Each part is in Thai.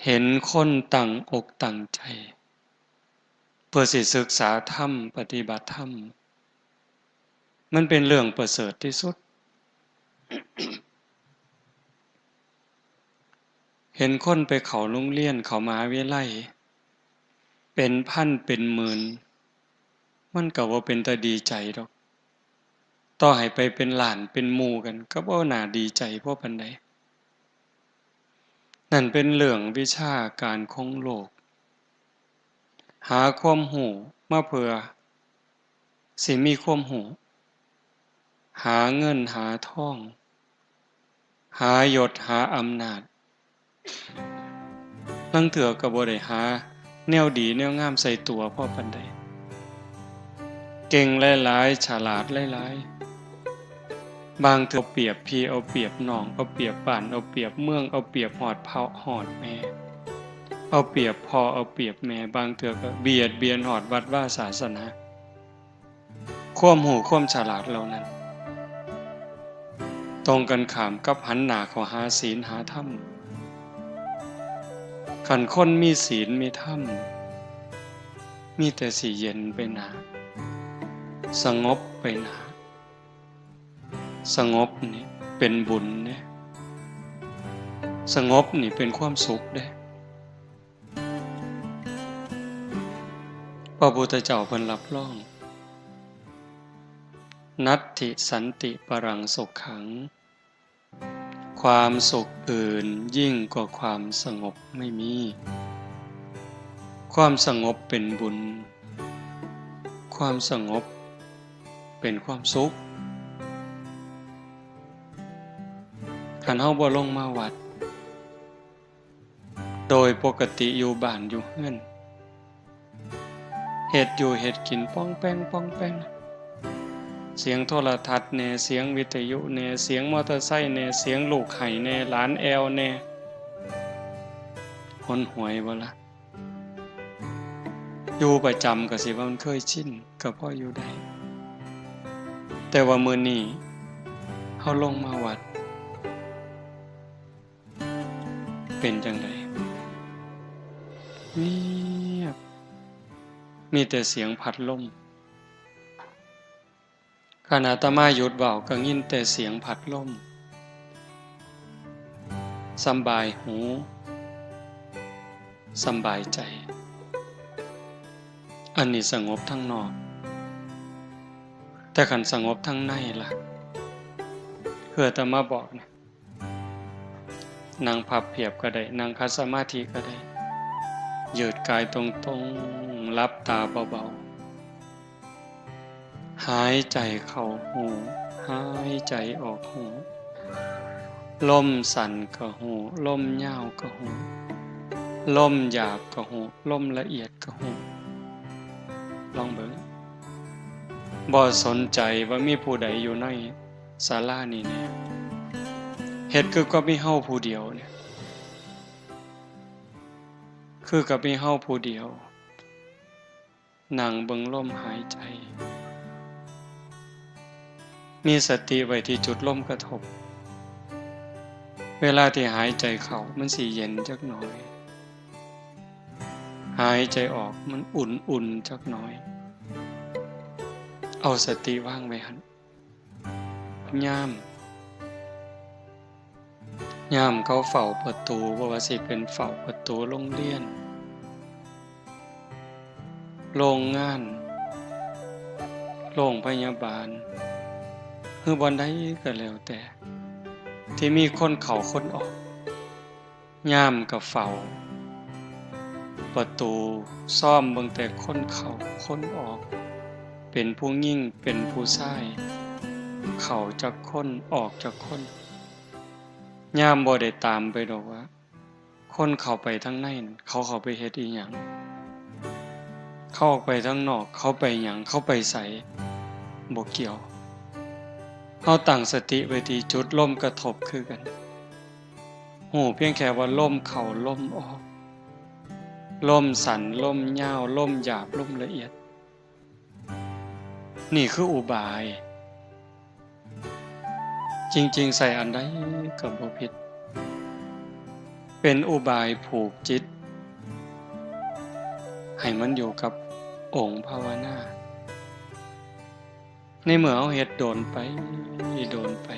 เห็นคนตั้งอกตั้งใจเพื่อสิศึกษาธรรมปฏิบัติธรรมมันเป็นเรื่องประเสริฐที่สุด เห็นคนไปเข้าโรงเรียนเข้ามหาวิทยาลัยเป็นพันเป็นหมื่นมันก็บ่เป็นตาดีใจดอกต่อให้ไปเป็นล้านเป็นหมู่กันก็บ่น่าดีใจพอปานใดนั่นเป็นเรื่องวิชาการของโลกหาความรู้มาเพื่อสิมีความรู้หาเงินหาทองหายศหาอำนาจลางเทื่อก็บ่ได้หาแนวดีแนวงามใส่ตัวพอปานใดเก่งหลายๆฉลาดหลายๆบางเทื่อเปรียบพี่เอาเปรียบน้องเอาเปรียบบ้านเอาเปรียบเมืองเอาเปรียบฮอดพ่อฮอดแม่เอาเปรียบพ่อเอาเปรียบแม่บางเทื่อก็เบียดเบียนฮอดวัดวาศาสนาความรู้ความฉลาดเหล่านั้นตรงกันข้ามกับหันหน้าเข้าหาศีลหาธรรมคันคนมีศีลมีธรรมมีแต่สิเย็นไปหนาสงบไปหนาสงบนี่เป็นบุญเด้สงบนี่เป็นความสุขเด้พระพุทธเจ้าเพิ่นรับรองนัตถิสันติปรังสุขขังความสุขอื่นยิ่งกว่าความสงบไม่มีความสงบเป็นบุญความสงบเป็นความสุขคันเฮาบ่ลงมาวัดโดยปกติอยู่บ้านอยู่เฮือนเฮ็ดอยู่เฮ็ดกินป้องแป้งป้องแป้งเสียงโทรทัศน์แน่เสียงวิทยุแน่เสียงมอเตอร์ไซค์แน่เสียงลูกไห้แน่หลานแอวแน่หนหวยบ่ล่ะอยู่ประจำก็สิว่ามันเคยชินก็พออยู่ได้แต่ว่ามื้อนี้เฮาลงมาวัดเป็นจังไดเงียบมีแต่เสียงพัดลมขณะอาตมาหยุดเว้าก็ยินแต่เสียงพัดลมสำบายหูสำบายใจอันนี้สงบทั้งนอกแต่คันสงบทั้งในล่ะคืออาตมาบอกนะนั่งพับเพียบก็ได้นั่งคัดสมาธิก็ได้ยืดกายตรงๆลับตาเบาๆหายใจเข้าหูหายใจออกหูลมสั่นก็หูลมยาวก็หูลมหยาบก็หูลมละเอียดก็หูลองเบิ่งบ่สนใจว่ามีผู้ใดอยู่ในศาลานี้แน่เฮ็ดคือก็มีเฮาผู้เดียวเนี่ยคือกับมีเฮาผู้เดียวนั่งเบิ่งลมหายใจมีสติไว้ที่จุดลมกระทบเวลาที่หายใจเข้ามันสิเย็นจักหน่อยหายใจออกมันอุ่นๆจักหน่อยเอาสติวางไว้หั่นยามเขาเฝ้าประตูบ่ว่าสิเป็นเฝ้าประตูโรงเรียนโรงงานโรงพยาบาลหรือบ่อนใดก็แล้วแต่ที่มีคนเข้าคนออกยามก็เฝ้าประตูซ่อมเบิ่งแต่คนเข้าคนออกเป็นผู้หญิงเป็นผู้ชายเข้าจักคนออกจักคนยามบ่ได้ตามไปดอกว่าคนเข้าไปทางในเขาเข้าไปเฮ็ดอีหยังเข้าออกไปทางนอกเขาไปหยังเขาไปไสบ่เกี่ยวเฮาตั้งสติไว้ที่จุดลมกระทบคือกันฮู้เพียงแค่ว่าลมเข้าลมออกลมสั้นลมยาวลมหยาบลมละเอียดนี่คืออุบายจริงๆใส่อันใดก็บ่ผิด เป็นอุบายผูกจิตให้มันอยู่กับองค์ภาวนาในเมื่อเอาเฮ็ดโดนไป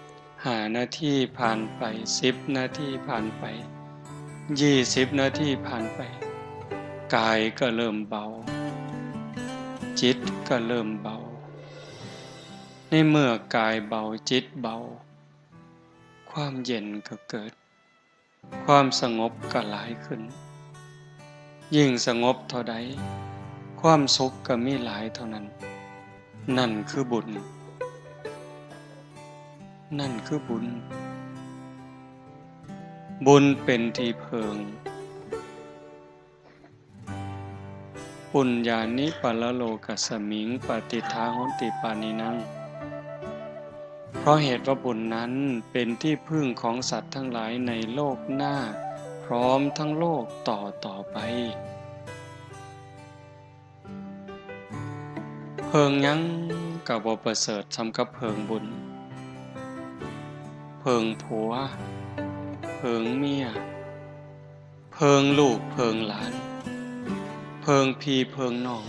5 นาทีผ่านไป10 นาทีผ่านไป20 นาทีผ่านไปกายก็เริ่มเบาจิตก็เริ่มเบาในเมื่อกายเบาจิตเบาความเย็นก็เกิดความสงบก็หลายขึ้นยิ่งสงบเท่าใดความสุขก็มีหลายเท่านั้นนั่นคือบุญบุญเป็นที่เพิงปุญญานิปัลโลกัสสมิงปฏิทาโหติปานินังเพราะเหตุว่าบุญนั้นเป็นที่พึ่งของสัตว์ทั้งหลายในโลกหน้าพร้อมทั้งโลกต่อไปเพิงยังก็บ่ประเสริฐสำกับเพิงบุญเพิงผัวเพิงเมียเพิงลูกเพิงหลานเพิงพี่เพิงน้อง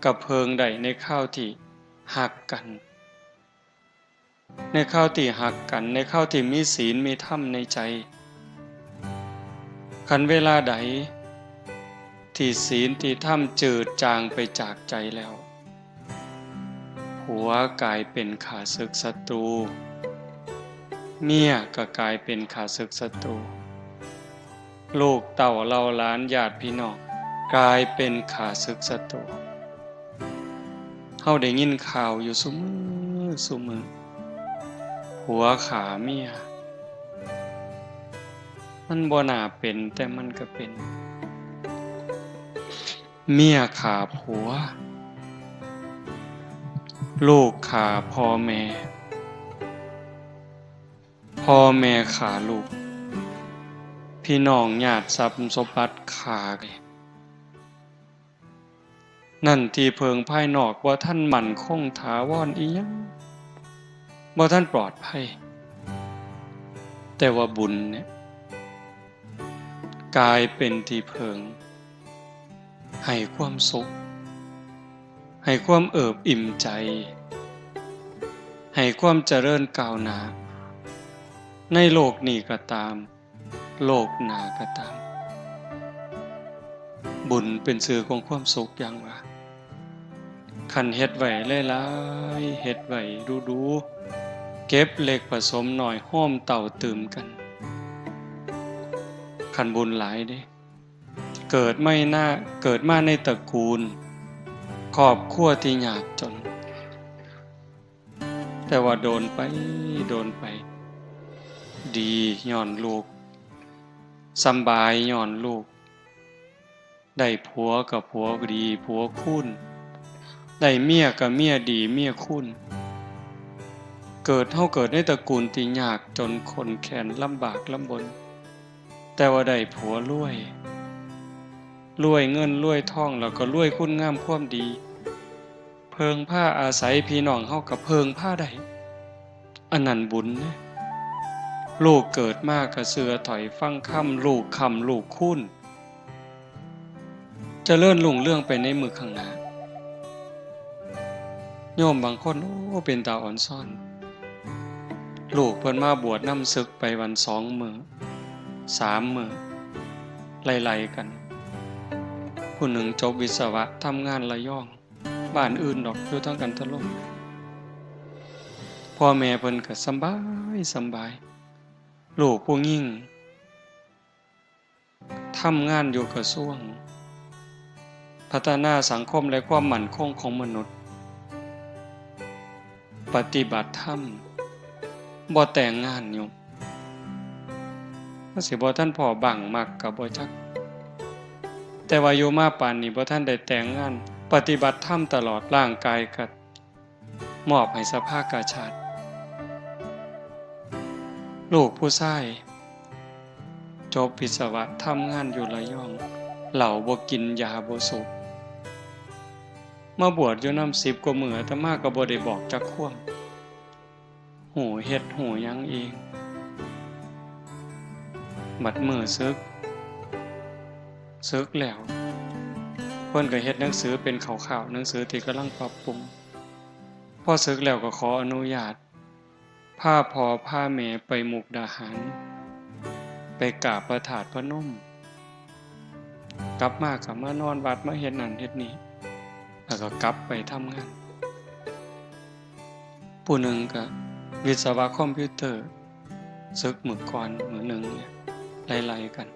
กับเพิงใดในข้าวที่หักกันในข้าวที่หักกันในข้าวที่มีศีลมีธรรมในใจคันเวลาใดที่ศีลที่ธรรมจืดจางไปจากใจแล้วผัวกลายเป็นข้าศึกศัตรูเมียก็กลายเป็นข้าศึกศัตรูลูกเต่าเหล่าหลานญาติพี่น้องกลายเป็นข้าศึกศัตรูเฮาได้ยินข่าวอยู่ซุมื้อผัวขาเมียมันบ่น่าเป็นแต่มันก็เป็นเมียขาผัวลูกขาพ่อแม่ขาลูกพี่น้องญาติทรัพย์สมบัติขานั่นที่เพิงภายนอกว่าท่านมั่นคงถาวรอีหยังบ่ท่านปลอดภัยแต่ว่าบุญเนี่ยกลายเป็นที่เพิงให้ความสุขให้ความเอิบอิ่มใจให้ความเจริญก้าวหน้าในโลกนี้ก็ตามโลกหน้าก็ตามบุญเป็นสื่อของความสุขอย่างว่าคันเฮ็ดไว้หลายๆเฮ็ดไว้ดูๆเก็บเล็กผสมน้อยห้อมเต่าตื่มกันคันบุญหลายเด้เกิดมาในตระกูลครอบครัวที่ยากจนแต่ว่าโดนไปดีย้อนลูกสำบายย้อนลูกได้ผัวกับผัวดีผัวคุณได้เมียกับเมียดีเมียคุณเกิดในตระกูลที่ยากจนคนแค้นลำบากลำบนแต่ว่าได้ผัวรวยเงินรวยทองแล้วก็รวยคุณงามความดีเพิงผ้าอาศัยพี่น้องเฮากับเพิงผ้าได้อันนั้นบุญนะลูกเกิดมากกะเสือถอยฟังค่ำลูกคุณเจริญรุ่งเรื่องไปในมือข้างหน้าโยมบางคนเป็นตาอ่อนซ่อนลูกเพิ่นมาบวชนำศึกไปวัน2 มื้อ3 มื้อไล่ๆกันผู้หนึ่งจบวิศวะทำงานระยองบ้านอื่นดอกอยู่ทั้งกันทะลมพ่อแม่เพิ่นก็สบายลูกผู้หญิงทำงานอยู่กระทรวงพัฒนาสังคมและความมั่นคงของมนุษย์ปฏิบัติธรรมบ่แต่งงานอยู่ก็สิบ่ท่านพ่อบังมักก็บ่จักแต่ว่าอยู่มาปานนี้บ่ท่านได้แต่งงานปฏิบัติธรรมตลอดร่างกายก็มอบให้สภากาชาติลูกผู้ชายจบวิศวะทำงานอยู่ระยองเหล้าบ่กินยาบ่สูบมาบวชอยู่นำ10 กว่ามื้ออาตมาก็บ่ได้บอกจักความหูเฮ็ดหูหยังเอง บัดมื้อศึกแล้วเพิ่นก็เฮ็ดหนังสือเป็นข่าวๆหนังสือที่กำลังปรับปรุงพอศึกแล้วก็ขออนุญาตพาพ่อพาแม่ไปมุกดาหารไปกราบพระธาตุพนมกลับมาก็มานอนวัดมาเฮ็ดนั่นเฮ็ดนี่แล้วก็กลับไปทำงานผู้หนึ่งก็วิศวะคอมพิวเตอร์ศึกมื้อก่อนมื้อหนึ่งเนี่ยไล่ๆกัน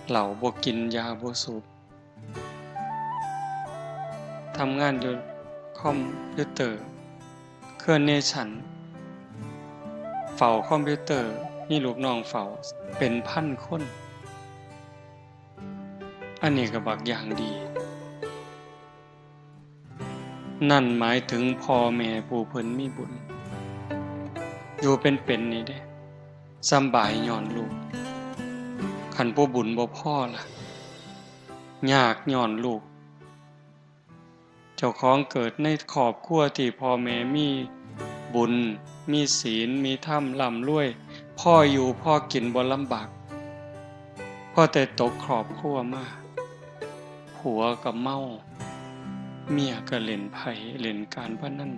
เหล้าบ่กินยาบ่สูบทำงานอยู่คอมพิวเตอร์เครื่องเนชั่นเฝ้าคอมพิวเตอร์มีลูกน้องเฝ้าเป็นพันคนอันนี้ก็บักอย่างดีนั่นหมายถึงพ่อแม่ผู้เพิ่นมีบุญอยู่เป็นนี่เด้สำบายย้อนลูกคันผู้บุญบ่พอล่ะยากย้อนลูกเจ้าของเกิดในครอบครัวที่พ่อแม่มีบุญมีศีลมีธรรมร่ำรวยพ่ออยู่พ่อกินบ่ลำบากพ่อแต่ตกครอบครัวมาผัวก็เมาเมียก็เล่นไพ่เล่นการพนัน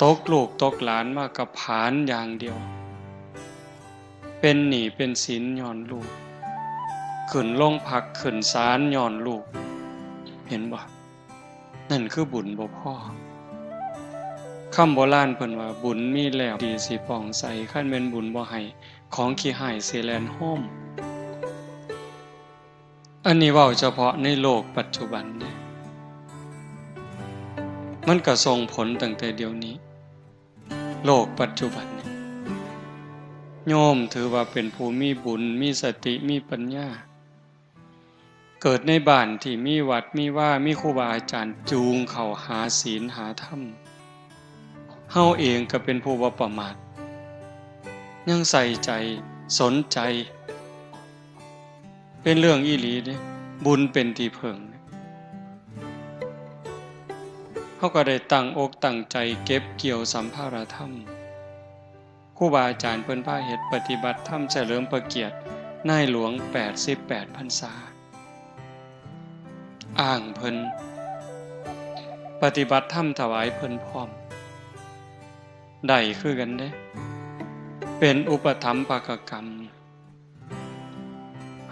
ตกลูกตกหลานมากับผานอย่างเดียวเป็นหนี้เป็นสินย้อนลูกขึ้นโรงพักขึ้นศาลย้อนลูกเห็นบ่นั่นคือบุญบ่พอคำโบราณเพิ่นว่าบุญมีแล้วดีสิปองใสคันแม่นบุญบ่ให้ของขี้หายสิแล่นโฮมอันนี้เว้าเฉพาะในโลกปัจจุบันเด้มันก็ส่งผลตั้งแต่เดี๋ยวนี้โลกปัจจุบันเนี่ยโยมถือว่าเป็นผู้มีบุญมีสติมีปัญญาเกิดในบ้านที่มีวัดมีว่ามีครูบาอาจารย์จูงเข้าหาศีลหาธรรมเฮาเองก็เป็นผู้บ่ประมาทยังใส่ใจสนใจเป็นเรื่องอีหลีเด้บุญเป็นที่พึ่งเฮาก็ได้ตั้งอกตั้งใจเก็บเกี่ยวสัมภารธรรมครูบาอาจารย์เพิ่นพาเฮ็ดปฏิบัติธรรมเฉลิมพระเกียรตินายหลวง88พรรษาอ้างเพิ่นปฏิบัติธรรมถวายเพิ่นพร้อมได้คือกันเด้เป็นอุปถัมภกกรรม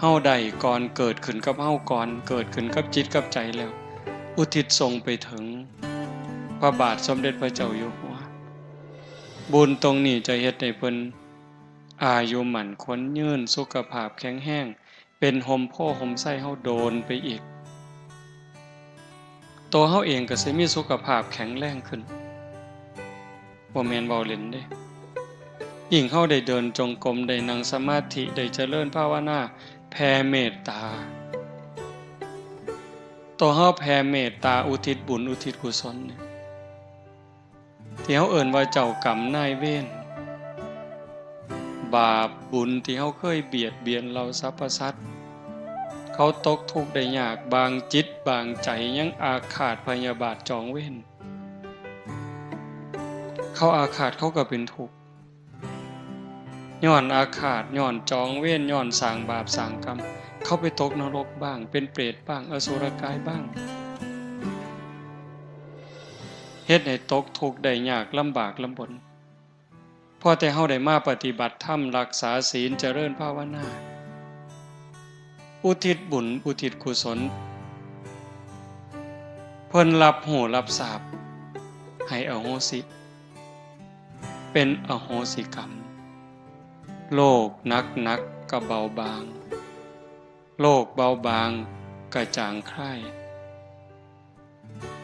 เฮาได้ก่อนเกิดขึ้นกับเฮาก่อนเกิดขึ้นกับจิตกับใจแล้วอุทิศส่งไปถึงพระบาทสมเด็จพระเจ้าอยู่หัวบุญตรงนี้จะเฮ็ดให้เพิ่นอายุหมั่นขวัญยืนสุขภาพแข็งแรงเป็นห่มโพห่มไส้เฮาโดนไปอีกตัวเฮาเองก็สิมีสุขภาพแข็งแรงขึ้นบ่แม่นเว้าเล่นเด้ยิ่งเฮาได้เดินจงกรมได้นั่งสมาธิได้เจริญภาวนาแผ่เมตตาตัวเฮาแผ่เมตตาอุทิศบุญอุทิศกุศลเนี่ยที่เฮาเอิ้นว่าเจ้ากรรมนายเวรบาปบุญที่เฮาเคยเบียดเบียนเราสรรพสัตว์เขาตกทุกข์ได้ยากบางจิตบางใจยังอาฆาตพยาบาทจองเวรเขาอาฆาตเขาก็เป็นทุกข์ย้อนอาฆาตย้อนจองเวรย้อนสร้างบาปสร้างกรรมเขาไปตกนรกบ้างเป็นเปรตบ้างอสุรกายบ้างเฮ็ดให้ตกทุกข์ได้ยากลำบากลำบนพอแต่เฮาได้มาปฏิบัติธรรมรักษาศีลเจริญภาวนาอุทิศบุญอุทิศกุศลเพิ่นรับหูรับทราบให้อโหสิเป็นอโหสิกรรมโลกนักก็เบาบางโลกเบาบางก็จางคลาย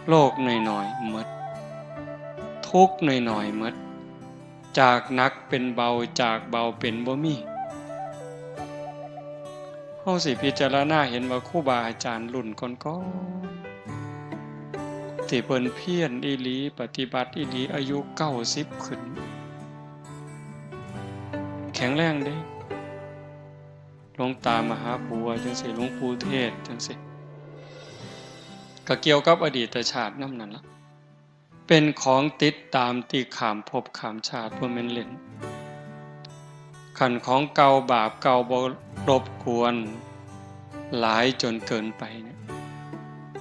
โลกน้อยๆหมดทุกข์น้อยๆหมดจากหนักเป็นเบาจากเบาเป็นบ่มีเฮาสิพิจารณาเห็นว่าครูบาอาจารย์รุ่นก่อนๆที่เพิ่นเพียรอีหลีปฏิบัติอีหลีอายุ90ขึ้นแข็งแรงเด้หลวงตามหาบัวจังซี่หลวงปู่เทศจังซี่ก็เกี่ยวกับอดีตชาตินำนั่นล่ะเป็นของติดตามที่ข้ามภพข้ามชาติบ่แม่นเล่น ขันของเก่าบาปเก่าบ่รบกวนหลายจนเกินไปเนี่ย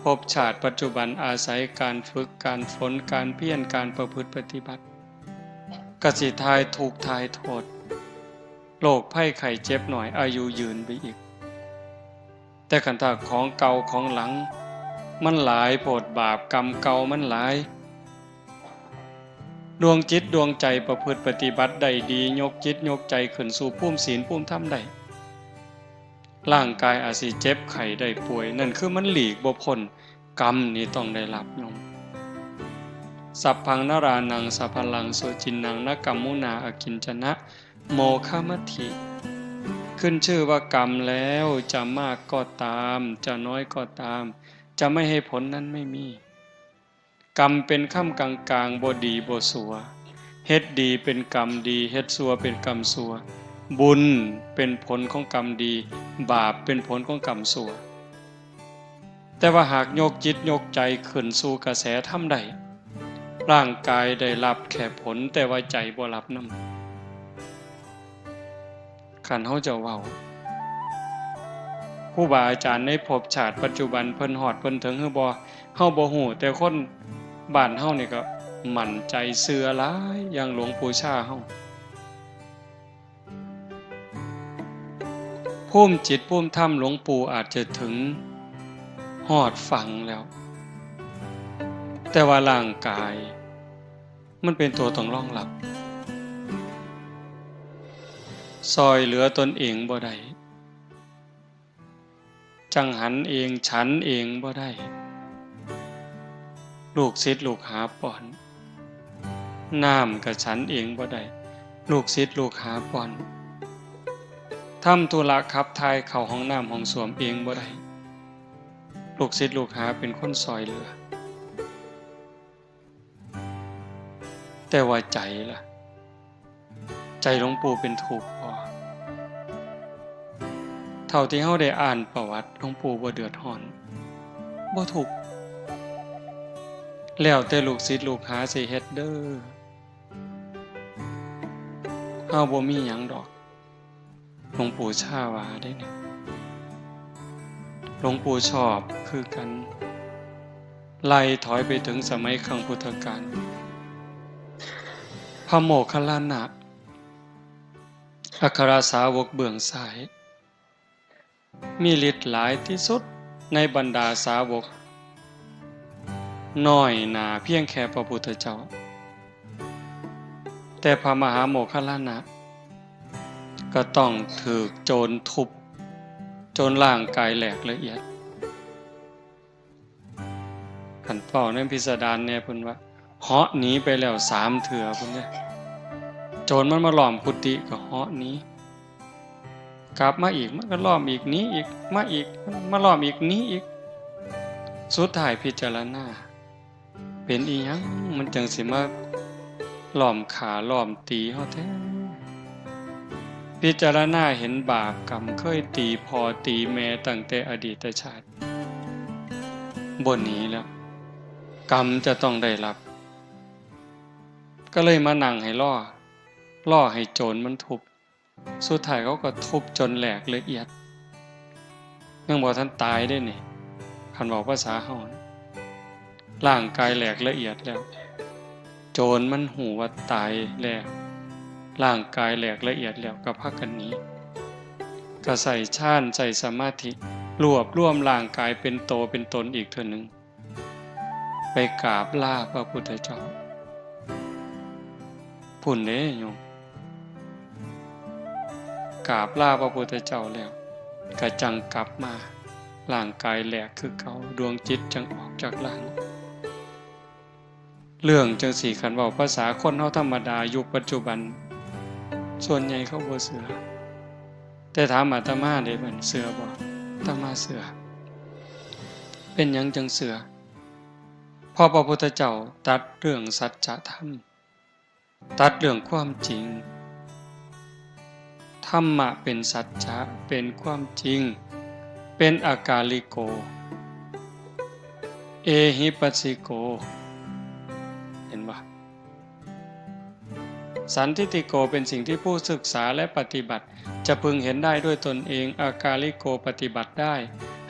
ภพชาติปัจจุบันอาศัยการฝึกการฝนการเพียรการประพฤติปฏิบัติกสิทายถูกทายโทษโรคภัยไข้เจ็บหน่อยอายุยืนไปอีกแต่ขันถ้าของเก่าของหลังมันหลายโพดบาปกรรมเก่ามันหลายดวงจิตดวงใจประพฤติปฏิบัติได้ดียกจิตยกใจขึ้นสู่ภูมิศีลภูมิธรรมได้ร่างกายอาจสิเจ็บไข้ได้ป่วยนั่นคือมันหลีกบ่พ้นกรรมนี้ต้องได้รับยมสัพพังนรานังสัพพลังโสจินนังนกัมมุนาอกินจนะโมฆะมัตถิขึ้นชื่อว่ากรรมแล้วจะมากก็ตามจะน้อยก็ตามจะไม่ให้ผลนั้นไม่มีกรรมเป็นค่ำกลางๆบ่ดีบ่สัวเฮ็ดดีเป็นกรรมดีเฮ็ดสัวเป็นกรรมสัวบุญเป็นผลของกรรมดีบาปเป็นผลของกรรมสัวแต่ว่าหากโยกจิตโยกใจขึ้นสู่กระแสธรรมใดร่างกายได้รับแค่ผลแต่ว่าใจบ่รับนำคันเฮาจะเว้าครูบาอาจารย์ในภพชาติปัจจุบันเพิ่นฮอดเพิ่นถึงคือบ่เฮาบ่ฮู้แต่คนบ้านเฮานี่ก็มั่นใจเชื่อหลายอย่างหลวงปู่ชาเฮาภูมิจิตภูมิธรรมหลวงปู่อาจจะถึงฮอดฝั่งแล้วแต่ว่าร่างกายมันเป็นตัวต้องรองรับซอยเหลือตนเองบ่ได้จังหันเองฉันเองบ่ได้ลูกศิษย์ลูกหาป้อนน้ำกับฉันเองบ่ได้ลูกศิษย์ลูกหาป้อนทำธุระขับถ่ายเข้าห้องน้ำห้องส้วมเองบ่ได้ลูกศิษย์ลูกหาเป็นคนซอยเหลือแต่ว่าใจล่ะใจหลวงปู่เป็นทุกข์พอเท่าที่เฮาได้อ่านประวัติหลวงปู่บ่เดือดร้อนบ่ทุกข์แล้วแต่ลูกศิษย์ลูกหาสิเฮ็ดเด้อเฮาบ่มีหยังดอกหลวงปู่ชาว่าได้นี่หลวงปู่ชอบคือกันไล่ถอยไปถึงสมัยครั้งพุทธกาลพระโมคคัลลานะอัครสาวกเบื้องซ้ายมีฤทธิ์หลายที่สุดในบรรดาสาวกน้อยหนาเพียงแค่พระพุทธเจ้าแต่พระมหาโมคคัลลานะก็ต้องถูกโจรทุบจนร่างกายแหลกละเอียดขันเฝ้าในพิสดารเนี่ยเพิ่นว่าเหาะหนีไปแล้ว3 เทื่อเพิ่นเนี่ยโจรมันมาล้อมกุฏิก็เหาะหนีกลับมาอีกมันก็ล้อมอีกหนีอีกมาอีกมาล้อมอีกหนีอีกสุดท้ายพิจารณาเป็นอีหยังมันจังสิมาล้อมขาล้อมตีเฮาแท้พิจารณาเห็นบาปกรรมเคยตีพ่อตีแม่ตั้งแต่อดีตชาติบ่หนีแล้วกรรมจะต้องได้รับก็เลยมานั่งให้ล่อให้โจรมันทุบสุดท้ายเขาก็ทุบจนแหลกละเอียดยังบ่ทันตายได้นี่คันบอกภาษาเฮาร่างกายแหลกละเอียดแล้วโจรมันหูว่าตายแล้วร่างกายแหลกละเอียดแล้วก็พากันหนีก็ใส่ฌานใส่สมาธิรวบรวมร่างกายเป็นโตเป็นตนอีกเทื่อนึงไปกราบลาพระพุทธเจ้าพุ่นเด้โยมกราบลาพระพุทธเจ้าแล้วก็จังกลับมาร่างกายแหลกคือเก่าดวงจิตจังออกจากร่างเรื่องจังสี่คันเว้าภาษาคนเฮาธรรมดายุคปัจจุบันส่วนใหญ่เขาบ่เชื่อแต่ถามอาตมาได้บัดเชื่อบ่อาตมาเชื่อเป็นหยังจังเชื่อเพราะพระพุทธเจ้าตรัสเรื่องสัจธรรมตรัสเรื่องความจริงธรรมะเป็นสัจจะเป็นความจริงเป็นอากาลิโกเอหิปัสสิโกเห็นบ่ สันทิฏฐิโกเป็นสิ่งที่ผู้ศึกษาและปฏิบัติจะพึงเห็นได้ด้วยตนเองอากาลิโกปฏิบัติได้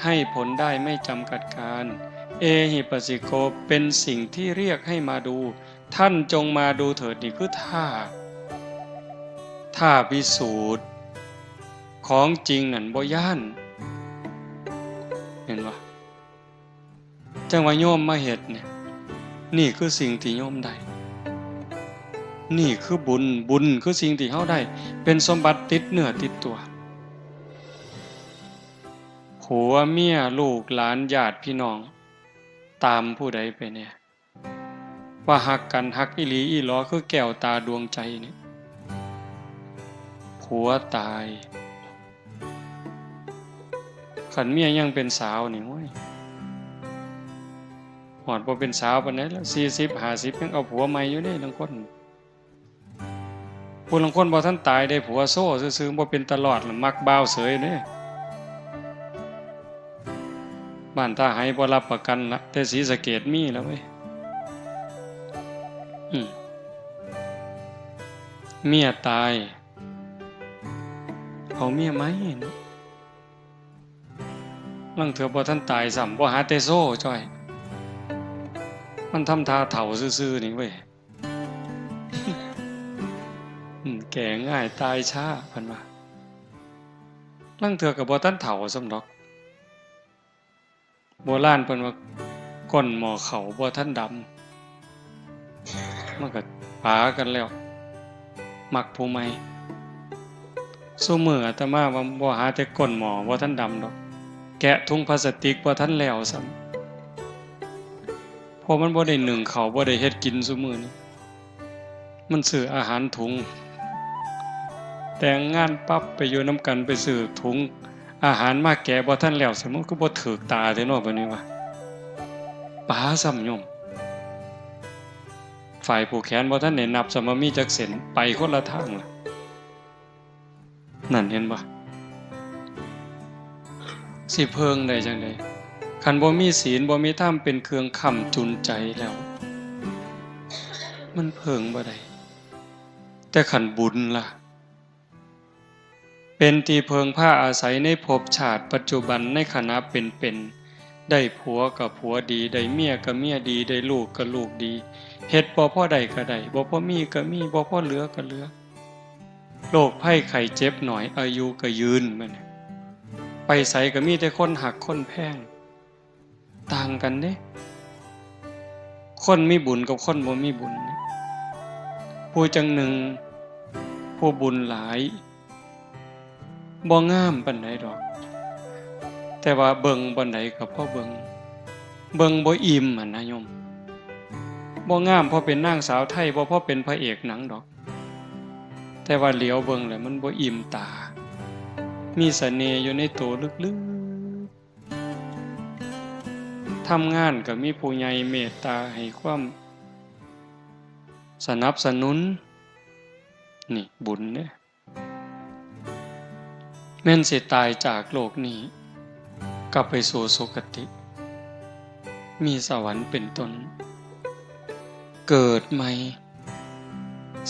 ให้ผลได้ไม่จำกัดการเอหิปัสสิโกเป็นสิ่งที่เรียกให้มาดูท่านจงมาดูเถิดนี่คือท่าพิสูจน์ของจริงนั่นบ่ย่านเห็นว่าจังว่าโยมมาเฮ็ดเนี่ยนี่คือสิ่งที่โยมได้นี่คือบุญคือสิ่งที่เฮาได้เป็นสมบัติติดเนื้อติดตัวผัวเมียลูกหลานญาติพี่น้องตามผู้ใดไปเนี่ยว่าฮักกันฮักอีหลีอีหลอคือแก้วตาดวงใจเนี่ยผัวตายขันเมียยังเป็นสาวนี่โว้ยหอดบ่เป็นสาวปานใดแล้ว40 50ยังเอาผัวใหม่อยู่เด้บางคนผู้ลางคนบ่ทันตายได้ผัวโซ่ซื่อๆบ่เป็นตลอดล่ะมักบ่าวเสยเด้บ้านตาไห้บ่รับประกันละแต่ศรีสะเกษมีแล้วเว้ยเมียตายเอาเมียไหมเนาะลังเถื่อบ่ทันตายซ้ำบ่หาแต่โซ่จ้อยมันทำท่าเฒ่าซื่อๆนี่เว้ยแก่ง่ายตายช้าเพิ่นว่าลังเถื่อก็บ่ทันเฒ่าซ้ำดอกโบราณเพิ่นว่าก้นหม้อข้าวบ่ทันดำมันก็ปากันแล้วมักผู้ใหม่ซุมื้ออาตมาว่าบ่หาแต่ก้นหม้อบ่ทันดำดอกแกะถุงพลาสติกบ่ทันแล้วซ้ำเพราะมันบ่ได้นึ่งข้าวบ่ได้เฮ็ดกินซุมื้อนี้มันซื้ออาหารถุงแต่งงานปั๊บไปอยู่นำกันไปซื้อถุงอาหารมาแกะบ่ทันแล้วซิมันก็บ่ถูกตาแท้เนาะบัดนี้ว่าปาซ้ำโยมฝ่ายผู้แขนบ่ทันได้นับสมมีจักเส้นไปคนละทางล่ะนั่นเห็นบ่สิเพิงได้จังได๋คันบ่มีศีลบ่มีธรรมเป็นเครื่องค้ำจุนใจแล้วมันเพิงบ่ได้แต่คันบุญล่ะเป็นที่เพิงผ้าอาศัยในภพชาติปัจจุบันในขณะเป็นได้ผัวกับผัวดีได้เมียกับเมียดีได้ลูกกับลูกดีเฮ็ดบ่พอได้ก็ได้บ่พอมีก็มีบ่พอเหลือก็เหลือโรคภัยไข้เจ็บหน่อยอายุก็ยืนบัดนี้ไปไสก็มีแต่คนหักคนแพงต่างกันเด้คนมีบุญกับคนบ่มีบุญผู้จังหนึ่งผู้บุญหลายบ่งามปานใดดอกแต่ว่าเบิ่งปานใดก็พอเบิ่งบ่อิ่มนะโยมบ่งามเพราะเป็นนางสาวไทยบ่เพราะเป็นพระเอกหนังดอกแต่ว่าเหลียวเบิ่งแล้วมันบ่อิ่มตามีเสน่ห์อยู่ในตัวลึกๆทำงานก็มีผู้ใหญ่เมตตาให้ความสนับสนุนนี่บุญเด้แม่นสิตายจากโลกนี้กลับไปสู่สุคติมีสวรรค์เป็นต้นเกิดใหม่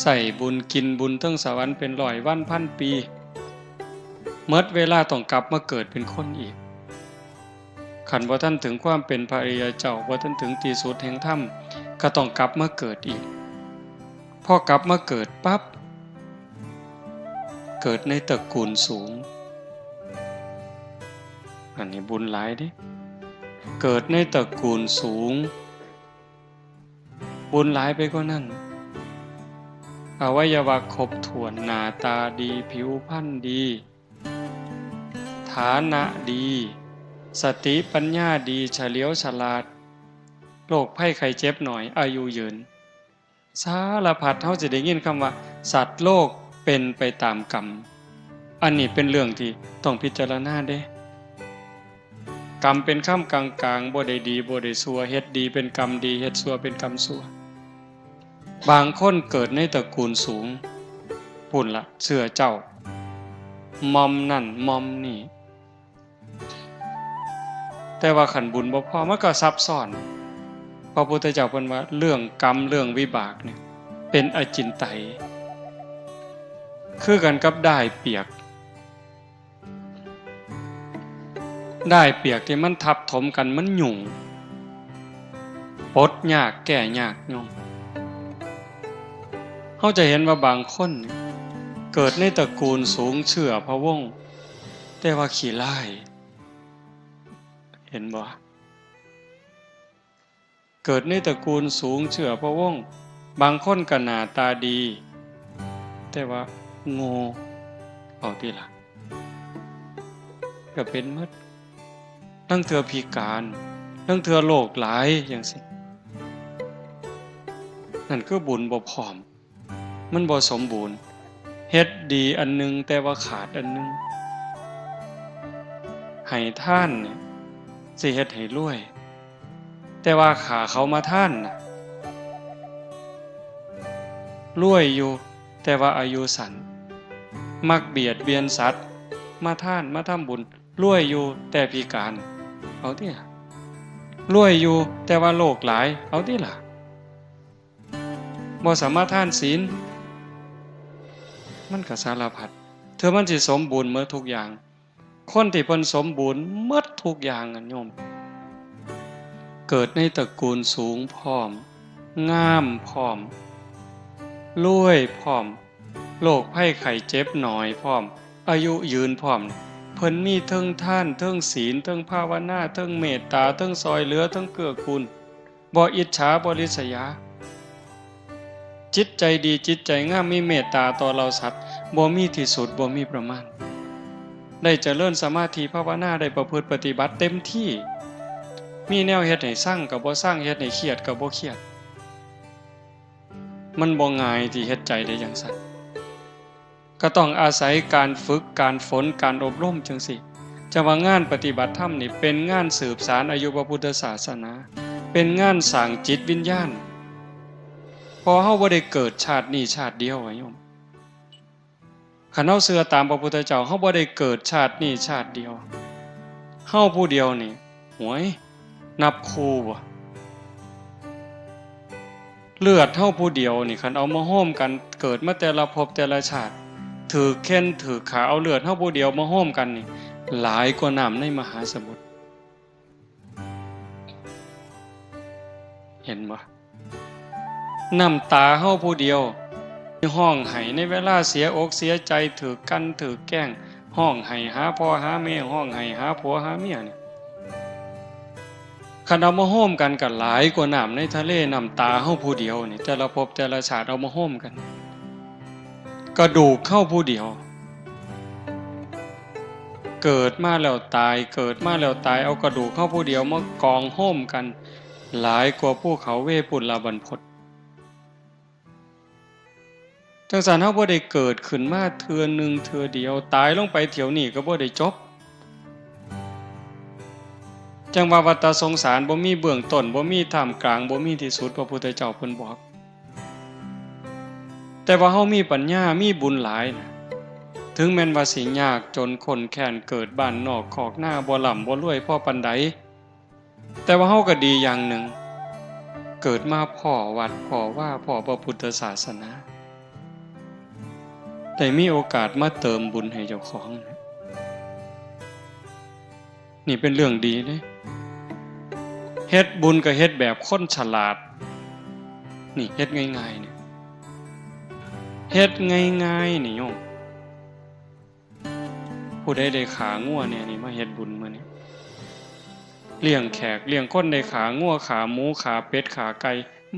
ใส่บุญกินบุญทั้งสวรรค์เป็นร้อยวันพันปีเมื่อเวลาต้องกลับมาเกิดเป็นคนอีกขันบ่ทันถึงความเป็นพระอริยเจ้าบ่ทันถึงที่สุดแห่งธรรมก็ต้องกลับมาเกิดอีกพอกลับมาเกิดปั๊บเกิดในตระกูลสูงอันนี้บุญหลายดิเกิดในตระกูลสูงบุญหลายไปกว่านั้นอวัยวะครบถ้วนหน้าตาดีผิวพรรณดีฐานะดีสติปัญญาดีเฉลียวฉลาดโรคภัยไข้เจ็บหน่อยอายุยืนสารพัดเฮาสิได้ยินคำว่าสัตว์โลกเป็นไปตามกรรมอันนี้เป็นเรื่องที่ต้องพิจารณาเด้กรรมเป็นค่ำกลางๆบ่ได้ดีบ่ได้ชั่วเฮ็ดดีเป็นกรรมดีเฮ็ดชั่วเป็นกรรมชั่วบางคนเกิดในตระกูลสูงพุ่นละเชื่อเจ้ามอมนั่นมอมนี่แต่ว่าขันบุญบ่พอมันก็ซับซ้อนพระพุทธเจ้าเพิ่นว่าเรื่องกรรมเรื่องวิบากเนี่ยเป็นอจินไตย คือกันกับด้ายเปียกด้ายเปียกที่มันทับถมกันมันหยุ่งปลดยากแก้ยากโยมเขาจะเห็นว่าบางคนเกิดในตระกูลสูงเชื่อพระวงศ์แต่ว่าขี้ร้ายเห็นบ่เกิดในตระกูลสูงเชื่อพระวงศ์บางคนก็หน้าตาดีแต่ว่าโง่เอาที่ล่ะก็เป็นหมดทั้งเทื่อพิการทั้งเทื่อโรคหลายจังซี่นั่นคือบุญบ่พร้อมมันบ่สมบูรณ์เฮ็ดดีอันนึงแต่ว่าขาดอันนึงให้ท่านเนี่ยสิเฮ็ดให้รวยแต่ว่าขาเขามาท่านน่ะรวยอยู่แต่ว่าอายุสั้นมักเบียดเบียนสัตว์มาท่านมาทำบุญรวยอยู่แต่พิการเอาติล่ะรวยอยู่แต่ว่าโรคหลายเอาติล่ะบ่สามารถทานศีลมันก็สารพัดเธอมันสิสมบูรณ์หมดทุกอย่างคนที่เพิ่นสมบูรณ์หมดทุกอย่างอะโยมเกิดในตระกูลสูงพร้อมงามพร้อมรวยพร้อมโรคภัยไข้เจ็บน้อยพร้อมอายุยืนพร้อมเพิ่นมีเทิงทานเทิงศีลเทิงภาวนาเทิงเมตตาเทิงซอยเหลือเทิงเกื้อกูลบ่อิจฉาบ่ริษยาจิตใจดีจิตใจงามมีเมตตาต่อเราสัตว์บ่มีที่สุดบ่มีประมาณได้เจริญสมาธิภาวนาได้ประพฤติปฏิบัติเต็มที่มีแนวเฮ็ดให้สร้างก็บ่สร้างเฮ็ดให้เครียดก็บ่เครียดมันบ่ง่ายที่เฮ็ดใจได้จังซั่นก็ต้องอาศัยการฝึกการฝนการอบรมจังซี่จะว่างานปฏิบัติธรรมนี่เป็นงานสืบสานอายุพระพุทธศาสนาเป็นงานสร้างจิตวิญญาณพอเฮาบ่ได้เกิดชาตินี้ชาติเดียวโยมคันเฮาเชื่อตามพระพุทธเจ้าเฮาบ่ได้เกิดชาตินี้ชาติเดียวเฮาผู้เดียวนี่หวยนับคู่บ่เลือดเฮาผู้เดียวนี่คันเอามาโฮมกันเกิดมาแต่ละภพแต่ละชาติถือแค้นถือขาเอาเลือดเฮาผู้เดียวมาโฮมกันนี่หลายกว่าน้ำในมหาสมุทรเห็นบ่น้ำตาเฮาผู้เดียวห้องไห้ในเวลาเสียอกเสียใจถือกันถือแกล้งห้องไห้หาพ่อหาแม่ห้องไห้หาผัวหาเมียเนี่ยคันเอามาโฮมกันก็หลายกว่าน้ำในทะเลน้ำตาเฮาผู้เดียวนี่แต่ละภพแต่ละชาติเอามาโฮมกันกระดูกเข้าผู้เดียวเกิดมาแล้วตายเกิดมาแล้วตายเอากระดูกเข้าผู้เดียวมากองโฮมกันหลายกว่าภูเขาเวปุลบรรพตจังซั่นเฮาบ่ได้เกิดขึ้นมาเทื่อนึงเทื่อเดียวตายลงไปเที่ยวนี้ก็บ่ได้จบจังว่าวัฏสงสารบ่มีเบื้องต้นบ่มีท่ามกลางบ่มีที่สุดพระพุทธเจ้าเพิ่นบอกแต่ว่าเฮามีปัญญามีบุญหลายนะถึงแม้นว่าสิยากจนคนแค้นเกิดบ้านนอกคอกหน้าบ่ร่ำบ่รวยพอปานใดแต่ว่าเฮาก็ดีอย่างหนึ่งเกิดมาพ่อวัดพ่อว่าพ่อพระพุทธศาสนาได้มีโอกาสมาเติมบุญให้เจ้าของนี่เป็นเรื่องดีเด้เฮ็ดบุญก็เฮ็ดแบบคนฉลาดนี่เฮ็ดง่ายๆเนี่ยเฮ็ดง่ายๆนี่โยมผู้ใดได้ขางัวเนี่ยนี่มาเฮ็ดบุญมื้อนี้เลี้ยงแขกเลี้ยงคนได้ขางัวขาหมูขาเป็ดขาไก่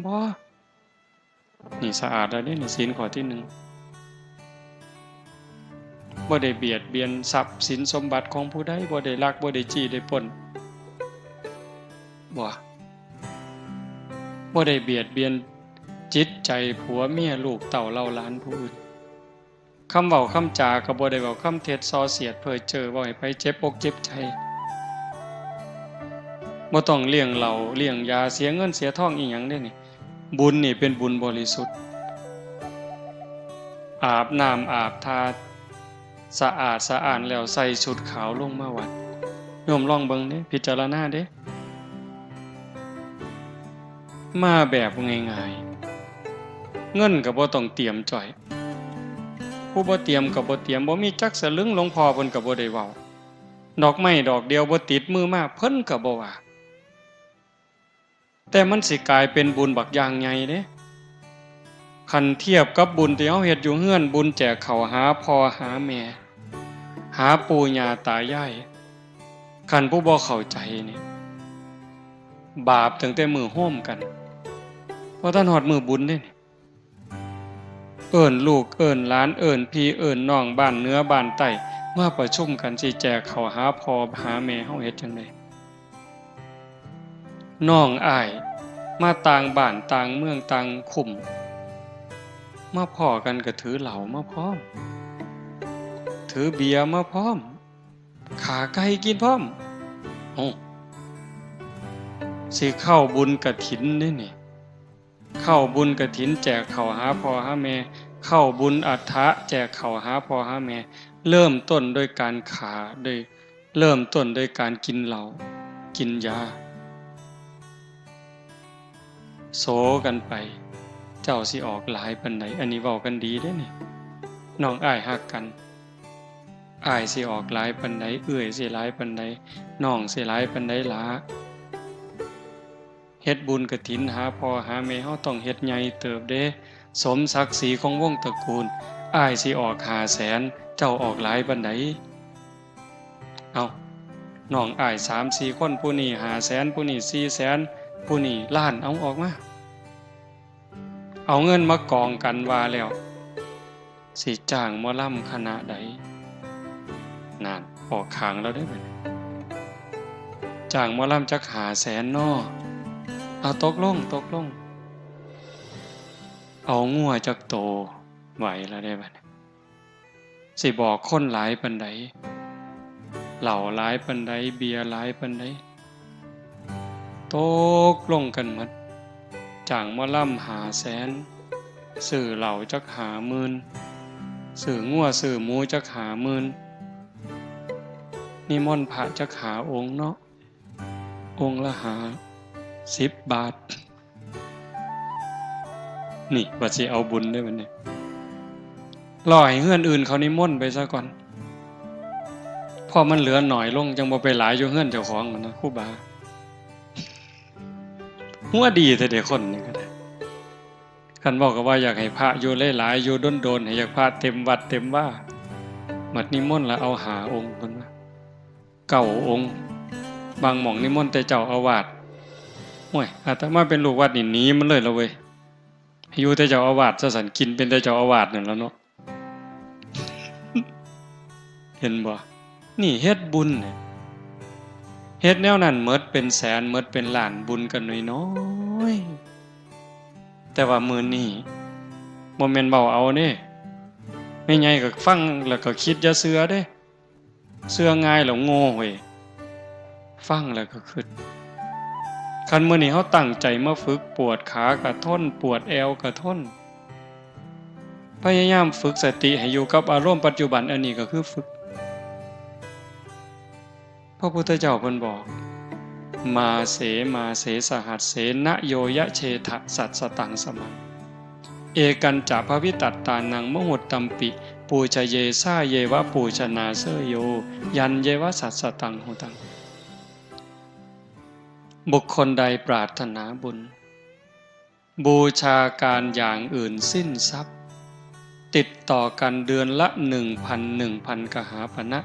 บ่นี่สะอาดแล้วเด้นี่ศีลข้อที่1บ่ได้เบียดเบียนทรัพย์สินสมบัติของผู้ใดบ่ได้ลักบ่ได้จี้ได้ปล้นบ่ได้เบียดเบียนจิตใจผัวเมียลูกเต้าเล่าหลานผู้อื่นคำเว้าคำจาก็บ่ได้เว้าคำเท็จส่อเสียดเพ้อเจ้อเว้าให้ไผเจ็บอกเจ็บใจบ่ต้องเลี้ยงเหล้าเลี้ยงยาเสียเงินเสียทองอีหยังเด้นี่บุญนี่เป็นบุญบริสุทธิ์อาบน้ำอาบทาสะอาดสะอ้านแล้วใส่ชุดขาวลงมาวัดโยมลองเบิ่งเด้พิจารณาเด้มาแบบง่ายๆเงินก็บ่ต้องเตรียมจ่อย ผู้บ่เตรียมก็บ่เตรียมบ่มีจักสลึงหลวงพ่อเพิ่นก็บ่ได้เว้าดอกไม้ดอกเดียวบ่ติดมือมาเพิ่นก็บ่ว่าแต่มันสิกลายเป็นบุญบักอย่างใหญ่เด้คันเทียบกับบุญที่เฮาเฮ็ดอยู่เฮือนบุญแจกข้าวหาพ่อหาแม่หาปู่ย่าตายายคันผู้บ่เข้าใจนี่บาปตั้งแต่มื้อโฮมกันเพราะท่านฮอดมื้อบุญเด้นี่เอิ้นลูกเอิ้นหลานเอิ้นพี่เอิ้นน้องบ้านเหนือบ้านใต้มาประชุมกันสิแจกข้าวหาพ่อหาแม่เฮาเฮ็ดจังได๋น้องอ้ายมาต่างบ้านต่างเมืองต่างคุมมาพ้อกันก็ถือเหล้ามาพร้อมถือเบียร์มาพร้อมขาไก่กินพร้อมโอ้สิเข้าบุญกฐินนี่นี่เข้าบุญกฐินแจกข้าวหาพ่อหาแม่เข้าบุญอัฏฐะแจกข้าวหาพ่อหาแม่เริ่มต้นด้วยการขาด้วยเริ่มต้นด้วยการกินเหล้ากินยาโสกันไปเจ้าสิออกหลายปานใดอันนี้เว้ากันดีเด้นี่น้องอ้ายฮักกันอ้ายสิออกหลายปานใดเอื้อยสิหลายปานใดน้องสิหลายปานใดล่ะเฮ็ดบุญกฐินหาพ่อหาแม่เฮาต้องเฮ็ดใหญ่เติบเด้สมศักดิ์ศรีของวงตระกูลอ้ายสิออก500,000เจ้าออกหลายปานใดเอาน้องอ้าย 3-4 คนผู้นี้500,000ผู้นี้400,000ผู้นี้ล้านเอาออกมาเอาเงินมากองกันว่าแล้วสิจ้างหมอลำคณะใดนั่นออกข้างแล้วได้บัดจ้างหมอลำจัก500,000น้อเอาตกลงเอางัวจักโตไหวแล้วได้บัดสิบอกคนหลายปานใดเหล้าหลายปานใดเบียร์หลายปานใดตกลงกันหมดจ้างหมอลำ500,000ซื้อเหล้าจัก50,000ซื้องัวซื้อหมูจัก50,000นิมนต์พระจัก5 องค์เนาะองค์ละ10 บาทนี่ว่าสิเอาบุญได้บัดนี้รอให้เฮือนอื่นเขานิมนต์ไปซะก่อนพอมันเหลือหน่อยลงจังบ่ไปหลายอยู่เฮือนเจ้าของมันนะครูบาหัวดีแต่เด็กคนนี่ก็ได้คันบอกก็ว่าอยากให้พระอยู่หลายๆอยู่โดนๆให้อยากพระเต็มวัดเต็มว่ามัดนิมนต์แล้วเอา5 องค์เพิ่นว่า9 องค์บางหม่องนิมนต์แต่เจ้าอาวาสโอ้ยอาตมาเป็นลูกวัดนี่หนีมันเลยละเว้ยให้อยู่แต่เจ้าอาวาสซะสั่นกินเป็นแต่เจ้าอาวาสนั่นแล้วเนาะ เห็นบ่นี่เฮ็ดบุญเนี่ยเฮ็ดแนวนั้นหมดเป็นแสนหมดเป็นล้านบุญกันน้อยๆแต่ว่ามื้อนี้บ่แม่นเว้าเอาเด้แม่ใหญ่ก็ฟังแล้วก็คิดอย่าเชื่อเด้เชื่อง่ายแล้วโง่เว้ยฟังแล้วก็คิดคันมื้อนี้เฮาตั้งใจมาฝึกปวดขาก็ทนปวดแอวก็ทนพยายามฝึกสติให้อยู่กับอารมณ์ปัจจุบันอันนี้ก็คือฝึกพระพุทธเจ้าเพิ่นบอกมาเสสหัสเสนโยยะเชทะสัตสตังสมังเอกันจะภวิตัตตานังมหุตตัมปิปูชเยสาเยวะปูชนาเสยโยยันเยวะสัตสตังหุตังบุคคลใดปรารถนาบุญบูชาการอย่างอื่นสิ้นทรัพย์ติดต่อกันเดือนละ 1,000 กหาปณะ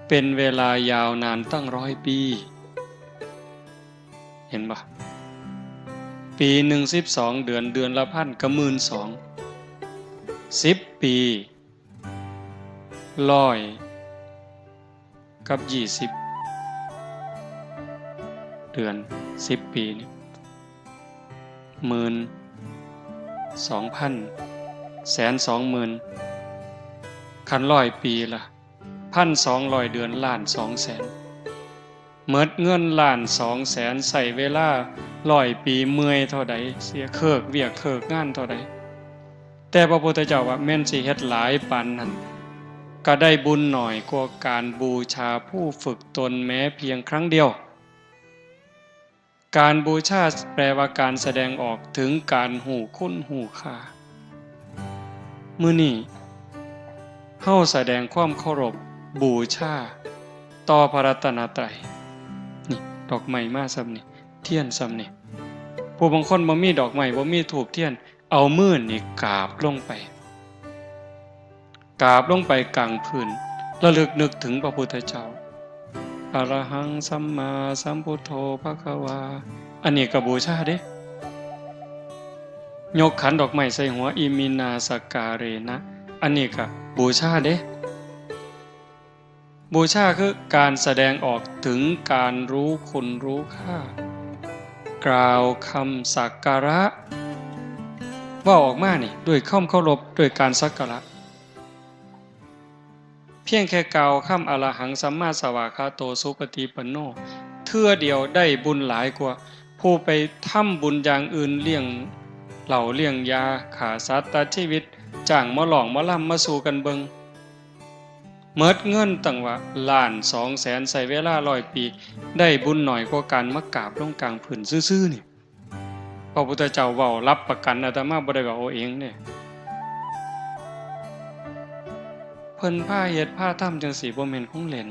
เป็นเวลายาวนานตั้ง100 ปีเห็นปะปีหนึ่ง12 เดือนเดือนละ1,000ก็12,000 10 ปี100กับ20 เดือน10 ปีนี่12,000 120,000คัน100 ปีล่ะ1,200 เดือนล้าน200,000เมิดเงินล้าน200,000ใส่เวลา100 ปีเมื่อยเท่าใดเสียเคิกเวียกเคิกงานเท่าใดแต่พระพุทธเจ้าว่าแม่นสิเฮ็ดหลายปานนั้นก็ได้บุญหน่อยกว่าการบูชาผู้ฝึกตนแม้เพียงครั้งเดียวการบูชาแปลว่าการแสดงออกถึงการหูคุณหูค่ามื้อนี้ เฮาแสดงความเคารพบูชาต่อพระรัตนตรัยนี่ดอกไม้มาซ้ำนี่เทียนซ้ำนี่ผู้บางคนบ่มีดอกไม้บ่มีธูปเทียนเอามือนี่กราบลงไปกลางพื้นระลึกนึกถึงพระพุทธเจ้าอะระหังสัมมาสัมพุทโธภควาอันนี้ก็บูชาเด้ยกขันดอกไม้ใส่หัวอิมินาสการเรนะอันนี้ก็บูชาเด้บูชาคือการแสดงออกถึงการรู้คุณรู้ค่ากล่าวคำสักการะว่าออกมานี่ด้วยคำเคารพด้วยการสักการะเพียงแค่กล่าวคำอรหังสัมมาสวากขาโตสุปฏิปันโนเทื่อเดียวได้บุญหลายกว่าผู้ไปทำบุญอย่างอื่นเลี้ยงเหล่าเลี้ยงยาขาสัตว์ตัดชีวิตจ้างมาหลองมาล่ำมาสู่กันเบิงเมิดเงินตั้งว่า1,200,000ใส่เวลา100 ปีได้บุญหน่อยกว่าการมากราบลงกลางผืนซื่อๆนี่พระพุทธเจ้าเว้ารับประกันอาตมาบ่ได้ว่าเอาเองเนี่ยเพิ่นพาเฮ็ดพาทำจังซี่บ่แม่นของเล่น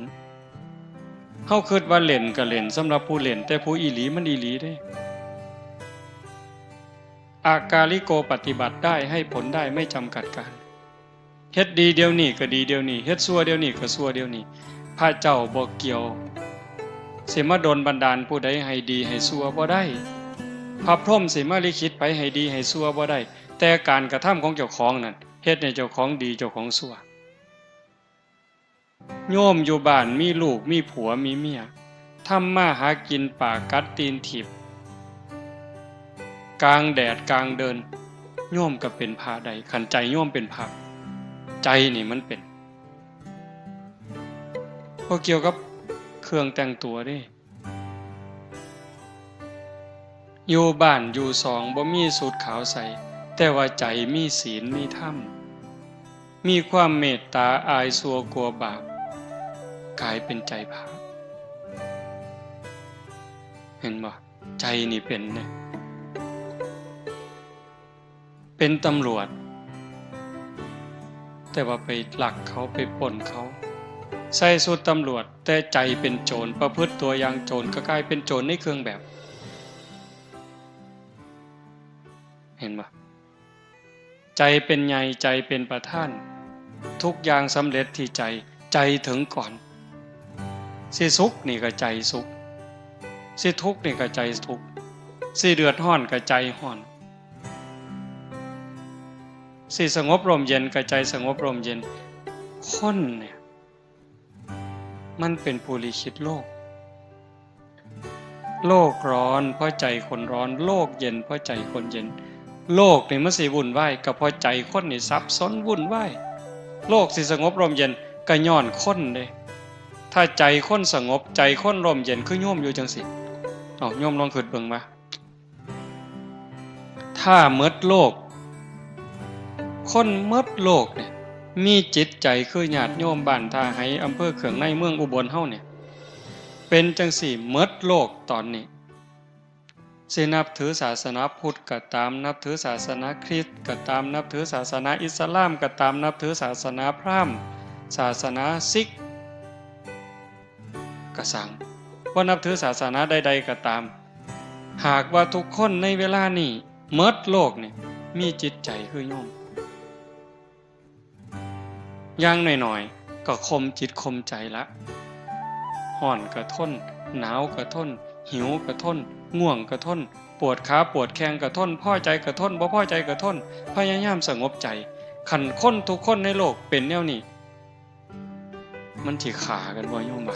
เฮาคิดว่าเล่นก็เล่นสำหรับผู้เล่นแต่ผู้อีหลีมันอีหลีเด้อากาลิโกปฏิบัติได้ให้ผลได้ไม่จำกัดการเฮ็ดดีเดี๋ยวนี้ก็ดีเดี๋ยวนี้เฮ็ดชั่วเดี๋ยวนี้ก็ชั่วเดี๋ยวนี้พระเจ้าบ่เกี่ยวสิมาดลบันดาลผู้ใดให้ดีให้ชั่วบ่ได้พระพรหมสิมาลิขิตไปให้ดีให้ชั่วบ่ได้แต่การกระทำของเจ้าของนั่นเฮ็ดให้เจ้าของดีเจ้าของชั่วโยมอยู่บ้านมีลูกมีผัวมีเมียทำมาหากินปากกัดตีนถีบกลางแดดกลางเดินโยมก็เป็นพระใดขันใจโยมเป็นพระใจนี่มันเป็นพอเกี่ยวกับเครื่องแต่งตัวดิอยู่บ้านอยู่สองบ่มีสูทขาวใส่แต่ว่าใจมีศีลมีธรรมมีความเมตตาอายสัวกลัวบาปกลายเป็นใจพระเห็นบ่ใจนี่เป็นเนี่ยเป็นตำรวจแต่ว่าไปหลักเขาไปปล้นเขาใส่สูทตำรวจแต่ใจเป็นโจรประพฤติตัวอย่างโจรก็กลายเป็นโจรในเครื่องแบบเห็นบ่ใจเป็นใหญ่ใจเป็นประธานทุกอย่างสำเร็จที่ใจถึงก่อนสิสุขนี่ก็ใจสุขสิทุกข์นี่ก็ใจทุกข์สิเดือดร้อนก็ใจร้อนสิสงบร่มเย็นก็ใจสงบร่มเย็นคนเนี่ยมันเป็นผู้ลิขิตโลกโลกร้อนเพราะใจคนร้อนโลกเย็นเพราะใจคนเย็นโลกนี่มันสิวุ่นวายก็เพราะใจคนนี่ซับซ้อนวุ่นวายโลกสิสงบร่มเย็นก็ย้อนคนเด้ถ้าใจคนสงบใจคนร่มเย็นคือโยมอยู่จังสิโยมลองคิดเบิ่งมาถ้าหมดโลกคนหมดโลกเนี่ยมีจิตใจคือญาติโยมบ้านท่าไห้อำเภอเขืองในเมืองอุบลเฮาเนี่ยเป็นจังสี่หมดโลกตอนนี้สินับถือศาสนาพุทธก็ตามนับถือศาสนาคริสต์ก็ตามนับถือศาสนาอิสลามก็ตามนับถือศาสนาพราหมณ์ศาสนาซิกก็สั่งว่านับถือศาสนาใดๆก็ตามหากว่าทุกคนในเวลานี้หมดโลกเนี่ยมีจิตใจคือโยมอย่างหน่อยๆก็ข่มจิตข่มใจละห่อนก็ทนหนาวก็ทนหิวก็ทนง่วงก็ทนปวดขาปวดแข้งก็ทนพอใจก็ทนบ่พอใจก็ทนพยายามสงบใจขันคนทุกคนในโลกเป็นแนวนี้มันสิขากันบ่โยมบ่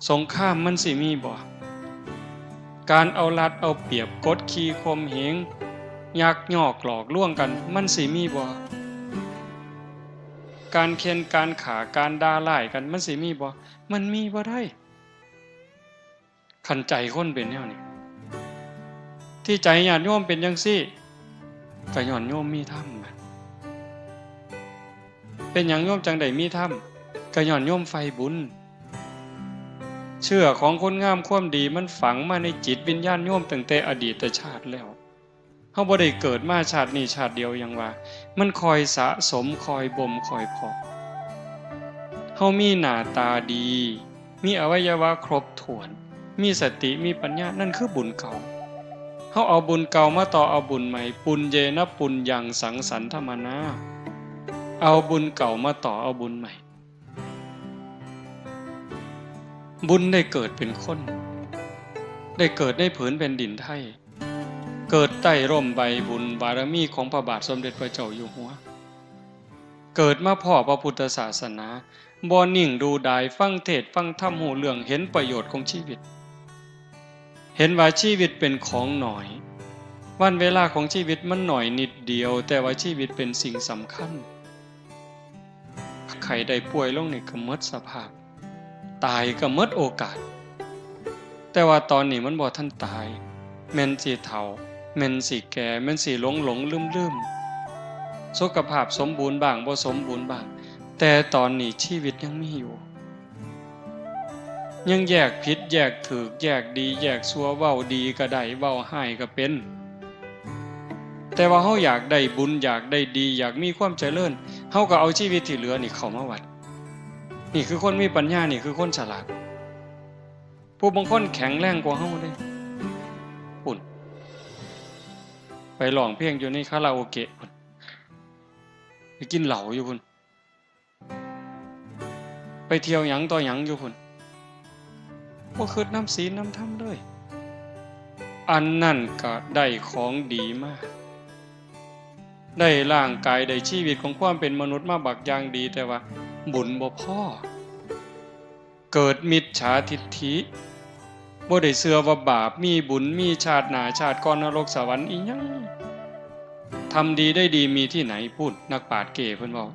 สงครามมันสิมีบ่การเอารัดเอาเปรียบกดขี่ข่มเหงยักยอกหลอกลวงกันมันสิมีบ่การเค้นการขาการด่าร้ายกันมันสิมีบ่มันมีบ่ได้ขันใจคนเป็นแนวนี้ที่ใจญาติโยมเป็นจังซี่ก็ย้อนโยมมีธรรมเป็นหยังโยมจังได๋มีธรรมก็ย้อนโยมไฟบุญเชื่อของคนงามความดีมันฝังมาในจิตวิญญาณโยมตั้งแต่อดีตชาติแล้ว เฮาบ่ได้เกิดมาชาตินี้ชาติเดียวอย่างว่ามันคอยสะสมคอยบ่มคอยเพาะเฮามีหน้าตาดีมีอวัยวะครบถ้วนมีสติมีปัญญานั่นคือบุญเก่าเฮาเอาบุญเก่ามาต่อเอาบุญใหม่ปุญเยนะปุญญังสังสรรธรรมนาเอาบุญเก่ามาต่อเอาบุญใหม่บุญได้เกิดเป็นคนได้เกิดในผืนแผ่นดินไทยเกิดใต้ร่มใบบุญบารมีของพระบาทสมเด็จพระเจ้าอยู่หัวเกิดมาพ่อพระพุทธศาสนาบ่นิ่งดูดายฟังเทศน์ฟังธรรมหูเรื่องเห็นประโยชน์ของชีวิตเห็นว่าชีวิตเป็นของหน่อยวันเวลาของชีวิตมันหน่อยนิดเดียวแต่ว่าชีวิตเป็นสิ่งสำคัญใครได้ป่วยลงนี่ก็หมดสภาพตายก็หมดโอกาสแต่ว่าตอนนี้มันบ่ทันตายแม่นสิเฒ่าแม่นสิแก่แม่นสิหลงลืมสุขภาพสมบูรณ์บ้างบ่สมบูรณ์บ้างแต่ตอนนี้ชีวิตยังมีอยู่ยังแยกผิดแยกถูกแยกดีแยกชั่วเว้าดีก็ได้เว้าร้ายก็เป็นแต่ว่าเฮาอยากได้บุญอยากได้ดีอยากมีความเจริญเฮาก็เอาชีวิตที่เหลือนี่เข้ามาวัดนี่คือคนมีปัญญานี่คือคนฉลาดผู้บางคนแข็งแรงกว่าเฮาเด้ปุ่นไปร้องเพลงอยู่ในคาราโอเกะพุ่นไปกินเหล้าอยู่พุ่นไปเที่ยวหยังต่อหยังอยู่พุ่นบ่คิดน้ำศีลน้ำธรรมเลยอันนั่นก็ได้ของดีมากได้ร่างกายได้ชีวิตของความเป็นมนุษย์มาบักอย่างดีแต่ว่าบุญบ่พอเกิดมิจฉาทิฏฐิบ่ได้เชื่อว่าบาปมีบุญมีชาติหน้าชาติก่อนนรกสวรรค์อีหยังทำดีได้ดีมีที่ไหนพูดนักปราชญ์เก๋เพิ่นเว้า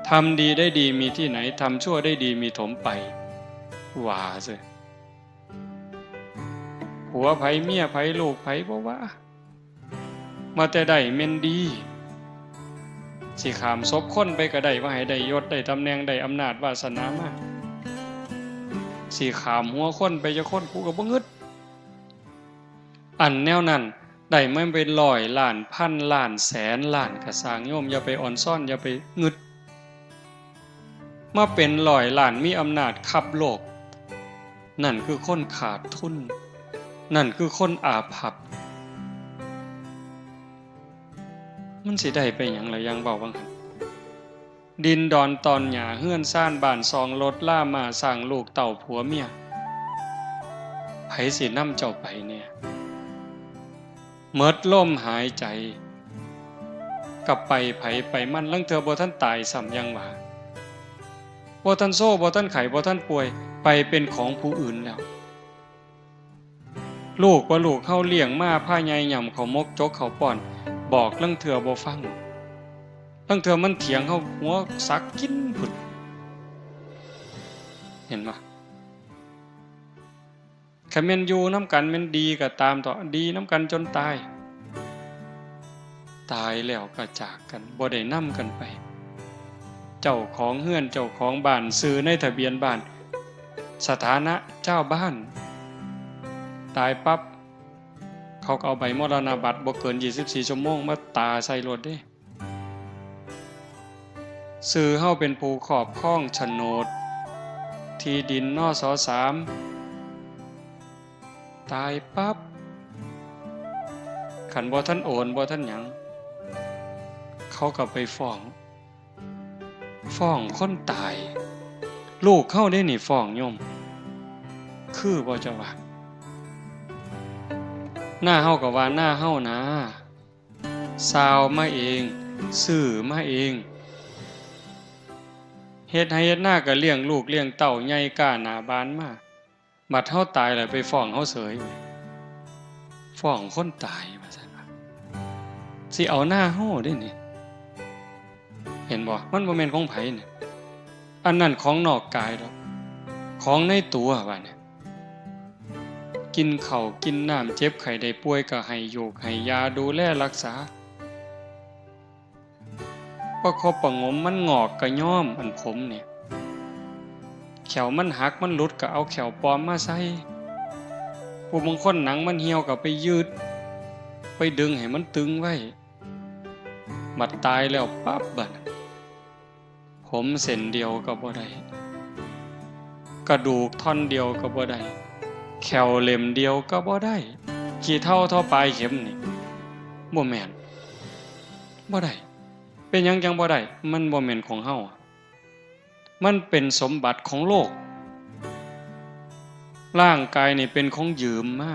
ทำดีได้ดีมีที่ไหนทำชั่วได้ดีมีถมไปว่าซิผัวไผเมียไผลูกไผบ่ว่ามาแต่ได้แม่นดีสิขามศพคนไปก็ได้ว่าให้ได้ยศได้ตำแหน่งได้อำนาจวาสนามาสิขามหัวคนไปจะคนกูก็บ่งึดอันแนวนั้นได้มันเป็นร้อยล้านพันล้านแสนล้านก็สร้างโยมอย่าไปอ่อนซ่อนอย่าไปงึดมาเป็นร้อยล้านมีอำนาจขับโลกนั่นคือคนขาดทุนนั่นคือคนอาภัพมันสิได้ไปหยังล่ะยังเว้าบังหั่นดินดอนตอนหญ้าเฮือนซ่านบ้านซองรถล่ามาสร้างลูกเต่าผัวเมียไผสินำเจ้าไปเนี่ยหมดลมหายใจกลับไปไผไปมันลังเทื่อบ่ทันตายซ้ำยังว่าบ่ทันโซ่บ่ทันไข้บ่ทันป่วยไปเป็นของผู้อื่นแล้วลูกว่าลูกเฮาเลี้ยงมาพาใหญ่หย่ำเขามกจกเขาป้อนบอกลังเทื่อบ่ฟังลังเทื่อมันเถียงเฮาหัวสักกินพุ่นเห็นบ่คันแม่นอยู่นำกันแม่นดีก็ตามต่อดีนำกันจนตายตายแล้วก็จากกันบ่ได้นำกันไปเจ้าของเฮือนเจ้าของบ้านซื้อในทะเบียนบ้านสถานะเจ้าบ้านตายปั๊บเขาก็เอาใบมรณบัตรบ่เกิน24ชั่วโมงมาตาใส่รถเด้ซื้อเฮาเป็นผู้ครอบครองโฉนดที่ดินนส.3 ตายปั๊บคันบ่ทันโอนบ่ทันหยังเขาก็ไปฟ้องคนตายลูกเขาได้นี่ฟ้องโยมคือบ่จะว่าหน้าเฮาก็ว่าหน้าเฮานะซาวมาเองซื้อมาเองเฮ็ดให้เฮ็ดหน้าก็เลี้ยงลูกเลี้ยงเต้าใหญ่ก้าหน้าบานมาบัดเฮาตายแล้วไปฟ้องเฮาเสยฟ้องคนตายว่าซั่นว่าสิเอาหน้าเฮาเด้นี่เห็นบ่มันบ่แม่นของไผนี่อันนั้นของนอกกายดอกของในตัวว่าเนี่ยกินข้าวกินน้ำเจ็บไข้ได้ป่วยก็ให้อยู่ให้ยาดูแลรักษาประคบประงมมันงอกก็ย้อมอันผมเนี่ยแขวมันหักมันหลุดก็เอาแขวปลอมมาใส่ผู้บางคนหนังมันเหี่ยวก็ไปยืด ไปดึงให้มันตึงไว้บัดตายแล้วปั๊บบัดผมเส้นเดียวก็บ่ได้กระดูกท่อนเดียวก็บ่ได้แขวเล่มเดียวก็บ่ได้ขี้เท่าเท่าปลายเข็มนี่บ่แม่นบ่ได้เป็นหยังจังบ่ได้มันบ่แม่นของเฮามันเป็นสมบัติของโลกร่างกายนี่เป็นของยืมมา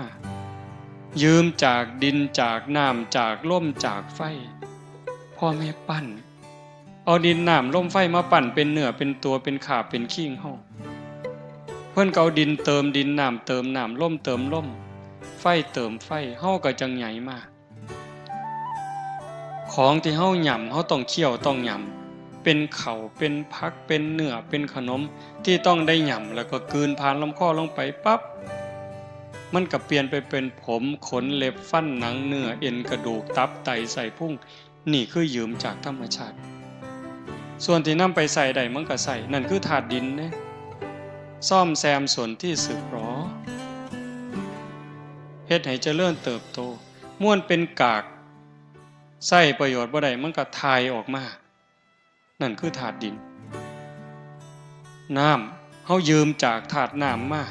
ยืมจากดินจากน้ำจากลมจากไฟพ่อแม่ปั้นเอาดินน้ำลมไฟมาปั้นเป็นเนื้อเป็นตัวเป็นขาเป็นขี้งเฮาเพิ่นก็เอาดินเติมดินน้ำเติมน้ำลมเติมลมไฟเติมไฟเฮาก็จังใหญ่มาของที่เฮาหย่ำเฮาต้องเคี่ยวต้องหย่ำเป็นข้าวเป็นผักเป็นเนื้อเป็นขนมที่ต้องได้หย่ำแล้วก็กลืนผ่านลำคอลงไปปั๊บมันก็เปลี่ยนไปเป็นผมขนเล็บฟันหนังเนื้อเอ็นกระดูกตับไตไส้พุงนี่คือยืมจากธรรมชาติส่วนที่นำไปใส่ได้มันก็ใส่นั่นคือธาตุดินนะซ่อมแซมส่วนที่สึกหรอเฮ็ดให้เจริญเติบโตม่วนเป็นกากใส่ประโยชน์บ่ได้มันก็ทายออกมานั่นคือธาตุดินน้ำเฮายืมจากธาตุน้ำมา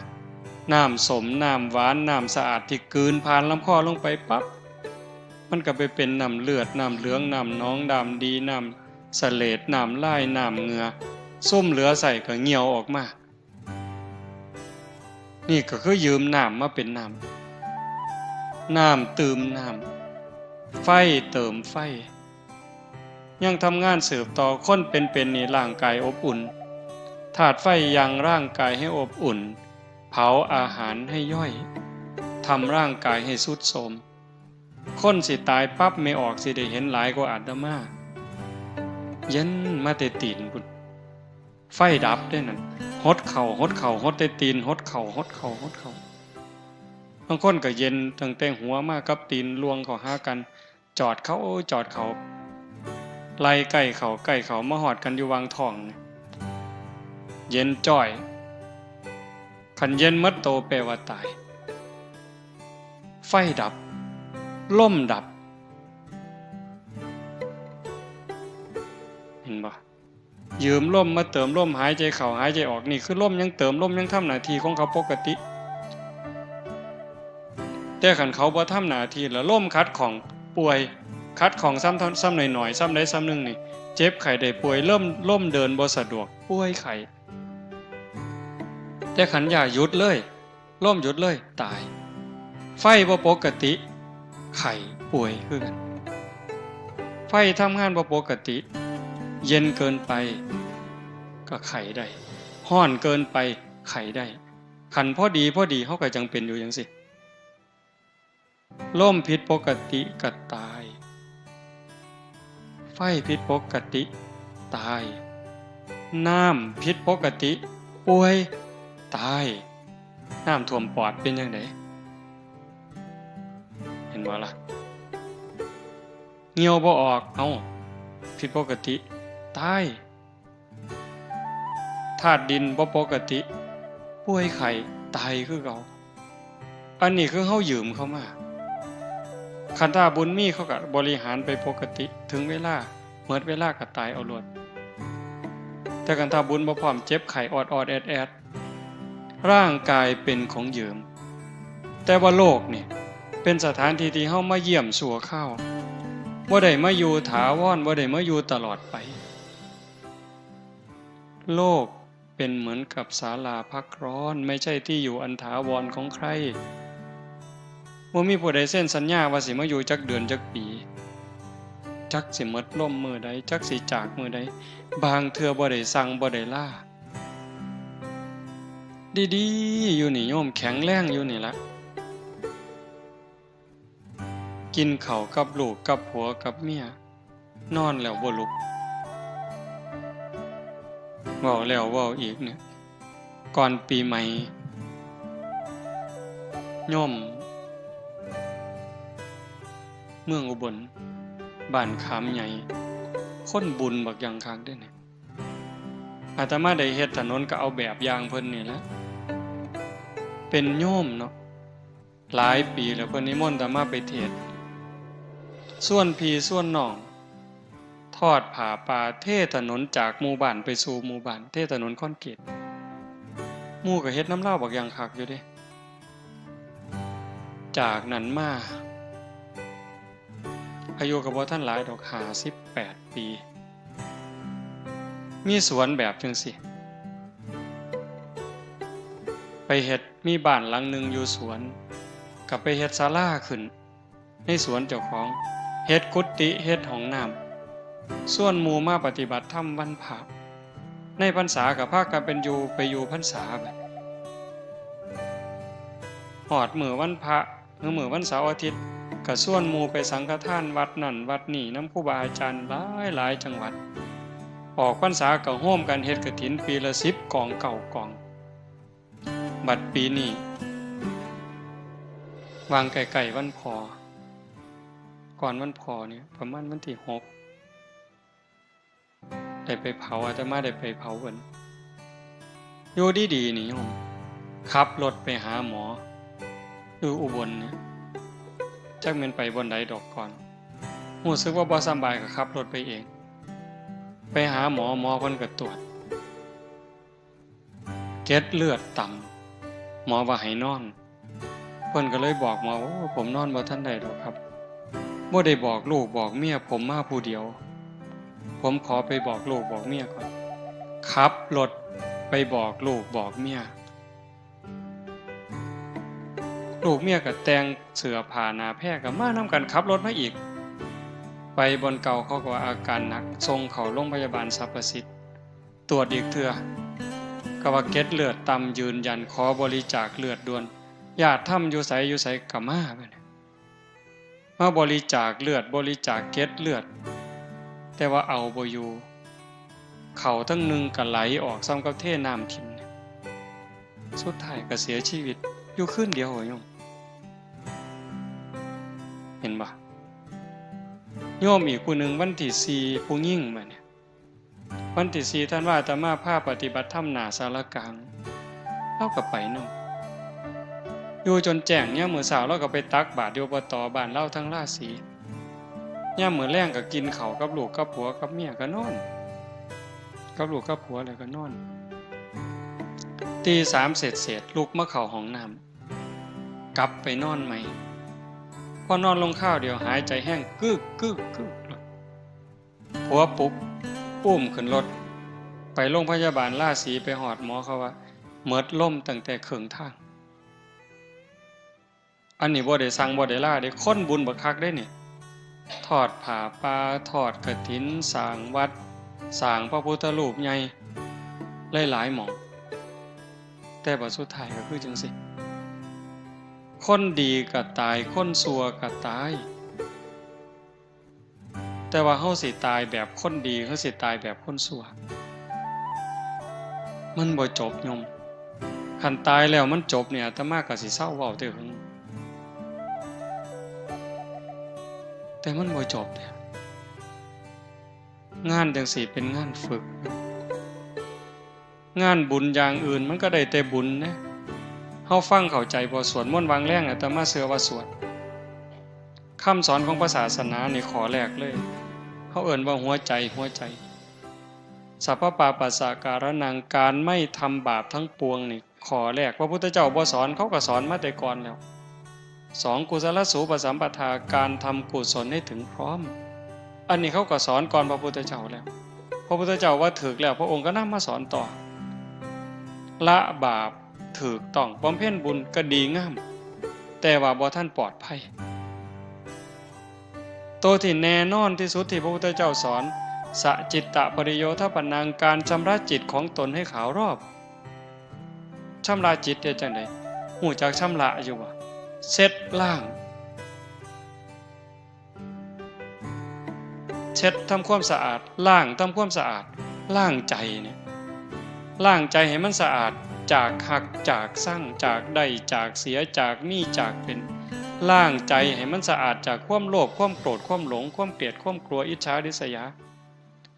น้ำสมน้ำหวานน้ำสะอาดที่กลืนผ่านลำคอลงไปปั๊บมันก็ไปเป็นน้ำเลือดน้ำเหลืองน้ำหนองดำดีน้ำเสลดน้ำลายน้ำเหงื่อส้มเหลือใส่ก็เหี่ยวออกมานี่ก็คือยืมน้ำมาเป็นน้ำเติมน้ำไฟเติมไฟยังทำงานสืบต่อคนเป็นนี่ร่างกายอบอุ่นธาตุไฟยังร่างกายให้อบอุ่นเผาอาหารให้ย่อยทำร่างกายให้ทรุดโทรมคนสิตายปั๊บไม่ออกสิได้เห็นหลายกว่าอาตมาเย็นมาแต่ตีนบุญไฟดับได้นั่นหดเข่าหดแต่ตีนหดเข่าบางคนก็เย็นตั้งแต่หัวมากับตีนลวงเขาหากันจอดเขาไล่ใกล้เขามาหอดกันอยู่วางท้องเย็นจ้อยขันเย็นมัดโตแปลว่าตายไฟดับล่มดับเห็นบ่ยืมล่มมาเติมล่มหายใจเข้าหายใจออกนี่คือล่มยังเติมล่มยังทำหน้าที่ของเขาปกติแต่ขันเขาบ่ทำหน้าที่แล้วล่มคัดของป่วยคัดของซ้ำหน่อยซ้ำใดซ้ำหนึ่งนี่เจ็บไข้ได้ป่วยล่มเดินบ่สะดวกป่วยไข้แต่ขันอย่าหยุดเลยล่มหยุดเลยตายไฟบ่ปกติไข้ป่วยคือกันไฟทำงานบ่ปกติเย็นเกินไปก็ไข้ได้ร้อนเกินไปไข้ได้ขันพอดีเฮาก็จังเป็นอยู่จังซี่ลมผิดปกติก็ตายไฟผิดปกติตายน้ำผิดปกติป่วยตายน้ำท่วมปอดเป็นจังไดเห็นบ่ล่ะเหี่ยวบ่ออกเอ้าผิดปกติตายธาตุดินบ่ปกติป่วยไข้ตายคือเก่าอันนี้คือเฮายืมเข้ามาคันถ้าบุญมีเขาก็บริหารไปปกติถึงเวลาเมื่อเวลาก็ตายเอาโลดแต่คันถ้าบุญบ่พร้อมเจ็บไข้ออดแอดร่างกายเป็นของยืมแต่ว่าโลกนี่เป็นสถานที่ที่เฮามาเยี่ยมชั่วคราวบ่ได้มาอยู่ถาวรบ่ได้มาอยู่ตลอดไปโลกเป็นเหมือนกับศาลาพักร้อนไม่ใช่ที่อยู่อันถาวรของใครบ่มีผู้ใดเซ็นสัญญาว่าสิมาอยู่จักเดือนจักปีจักสิหมดลมมื้อใดจักสิจากมื้อใดบางเทื่อบ่ได้สั่งบ่ได้ลาดีๆอยู่นี่โยมแข็งแรงอยู่นี่ล่ะกินข้าวกับลูกกับผัวกับเมียนอนแล้วบ่ลุกเว้าแล้วเว้าอีกเนี่ยก่อนปีใหม่โยมเมืองอุบลบ้านขามใหญ่คนบุญบักอย่างคักเด้อเนี่ยอาตมาได้เฮ็ดถนนก็เอาแบบอย่างเพิ่นนี่แหละเป็นโยมเนาะหลายปีแล้วเพิ่นนิมนต์อาตมาไปเทศน์ ส่วนพี่ส่วนน้องทอดผ้าป่าเทถนนจากหมู่บ้านไปสู่หมู่บ้านเทถนนคอนกรีตหมู่ก็เฮ็ดน้ำเล่าบักอย่างคักอยู่เด้จากนั้นมาอายุก็บ่ทันหลายดอก58 ปีมีสวนแบบจังซี่ไปเฮ็ดมีบ้านหลังนึงอยู่สวนก็ไปเฮ็ดศาลาขึ้นในสวนเจ้าของเฮ็ดกุฏิเฮ็ดห้องน้ำส่วนหมู่มาปฏิบัติธรรมวันพระในพรรษาก็พากันเป็นไปอยู่พรรษาบัดฮอดมื้อวันพระหรือมื้อวันเสาร์อาทิตย์ก็ส่วนหมู่ไปสังฆทานวัดนั่นวัดนี่นำครูบาอาจารย์หลายจังหวัดออกพรรษาก็ร่วมกันเฮ็ดกฐินปีละ10กอง9กองบัดปีนี้วางไกลๆวันพอก่อนวันพอเนี่ยประมาณวันที่6ได้ไปเผาอาตมาได้ไปเผาเพิ่นอยู่ดีๆนี่โยมขับรถไปหาหมออยู่อุบลเนี่ยจักแม่นไปบนใดดอกก่อนรู้สึกว่าบ่สบายก็ขับรถไปเองไปหาหมอเพิ่นก็ตรวจเกล็ดเลือดต่ำหมอว่าให้นอนเพิ่นก็เลยบอกหมอว่าผมนอนบ่ทันได้ดอกครับบ่ได้บอกลูกบอกเมียผมมาผู้เดียวผมขอไปบอกลูกบอกเมียก่อนขับรถไปบอกลูกบอกเมียลูกเมียก็แต่งเสื้อผ้าหน้าแพร่ก็มานำกันขับรถมาอีกไปบนเก่าเขาก็ว่าอาการหนักส่งเข้าโรงพยาบาลสรรพสิทธิ์ตรวจอีกเทื่อก็ว่าเกล็ดเลือดต่ำยืนยันขอบริจาคเลือดด่วนญาติทำอยู่ไสก็มาบัดนี้มาบริจาคเลือดบริจาคเกล็ดเลือดแต่ว่าเอาบ่อยู่เขาทั้งนึงก็ไหลออกซ้ำกับเทน้ำทิ่มสุดท้ายก็เสียชีวิตอยู่คืนเดียวโยมเห็นบ่โยมอีกผู้หนึ่งวันที่4ผู้หญิงมาเนี่ยวันที่4ท่านว่าอาตมาพาปฏิบัติธรรมหน้าศาลากลางเราก็ไปนำอยู่จนแจ้งยามมื้อเช้าเราก็ไปตักบาตรอยู่อบตบ้านเราทั้งราศียามมื้อแลงก็กินข้าวกับลูกกับผัวกับเมียก็นอนกับลูกกับผัวแล้วก็นอนตี3เสร็จลุกมาเข้าห้องน้ำกลับไปนอนใหม่พอนอนลงข้าวเดียวหายใจแห้งกึกผัวปลุกอุ้มขึ้นรถไปโรงพยาบาลราศีไปหอดหมอเขาว่าเมิดล่มตั้งแต่ครึ่งทางอันนี้บ่ได้สั่งบ่ได้ล่าได้คนบุญบักคักได้นี่ทอดผ้าป่าทอดกฐินสร้างวัดสร้างพระพุทธรูปใหญ่หลายๆหม่องแต่บัดสุดท้ายก็คือจังซี่คนดีก็ตายคนชั่วก็ตายแต่ว่าเฮาสิตายแบบคนดีเฮาสิตายแบบคนชั่วมันบ่จบโยมคันตายแล้วมันจบเนี่ยอาตมาก็สิเศร้าเว้าแต่หึงแต่มันบ่จบเนี่ยงานจังซี่เป็นงานฝึกงานบุญอย่างอื่นมันก็ได้แต่บุญนะเฮาฟังเข้าใจบ่สวดมนต์วางแรงอาตมาเชื่อว่าสวดคำสอนของพระศาสนานี่ขอแรกเลยเฮาเอิ้นว่าหัวใจสัพพปาปัสสะการนังการไม่ทำบาปทั้งปวงนี่ขอแรกพระพุทธเจ้าบ่สอนเขาก็สอนมาแต่ก่อนแล้ว2กุศลสูปสัมปทาการทำกุศลให้ถึงพร้อมอันนี้เขาก็สอนก่อนพระพุทธเจ้าแล้วพระพุทธเจ้าว่าถึกแล้วพระองค์ก็นำมาสอนต่อละบาปถูกต้องบำเพ็ญบุญก็ดีงามแต่ว่าบ่ทันปลอดภัยตัวที่แน่นอนที่สุดที่พระพุทธเจ้าสอนสจิตตปริโยทปนังการชำระจิตของตนให้ขาวรอบชำระจิตได้จังได๋ฮู้จักชำระอยู่บ่เช็ดล้างเช็ดทำความสะอาดล้างทำความสะอาดล้างใจเนี่ยล้างใจให้มันสะอาดจากหักจากสั่งจากได้จากเสียจากมีจากเป็นล้างใจให้มันสะอาดจากความโลภความโกรธความหลงความเกลียดความกลัวอิจฉาริษยา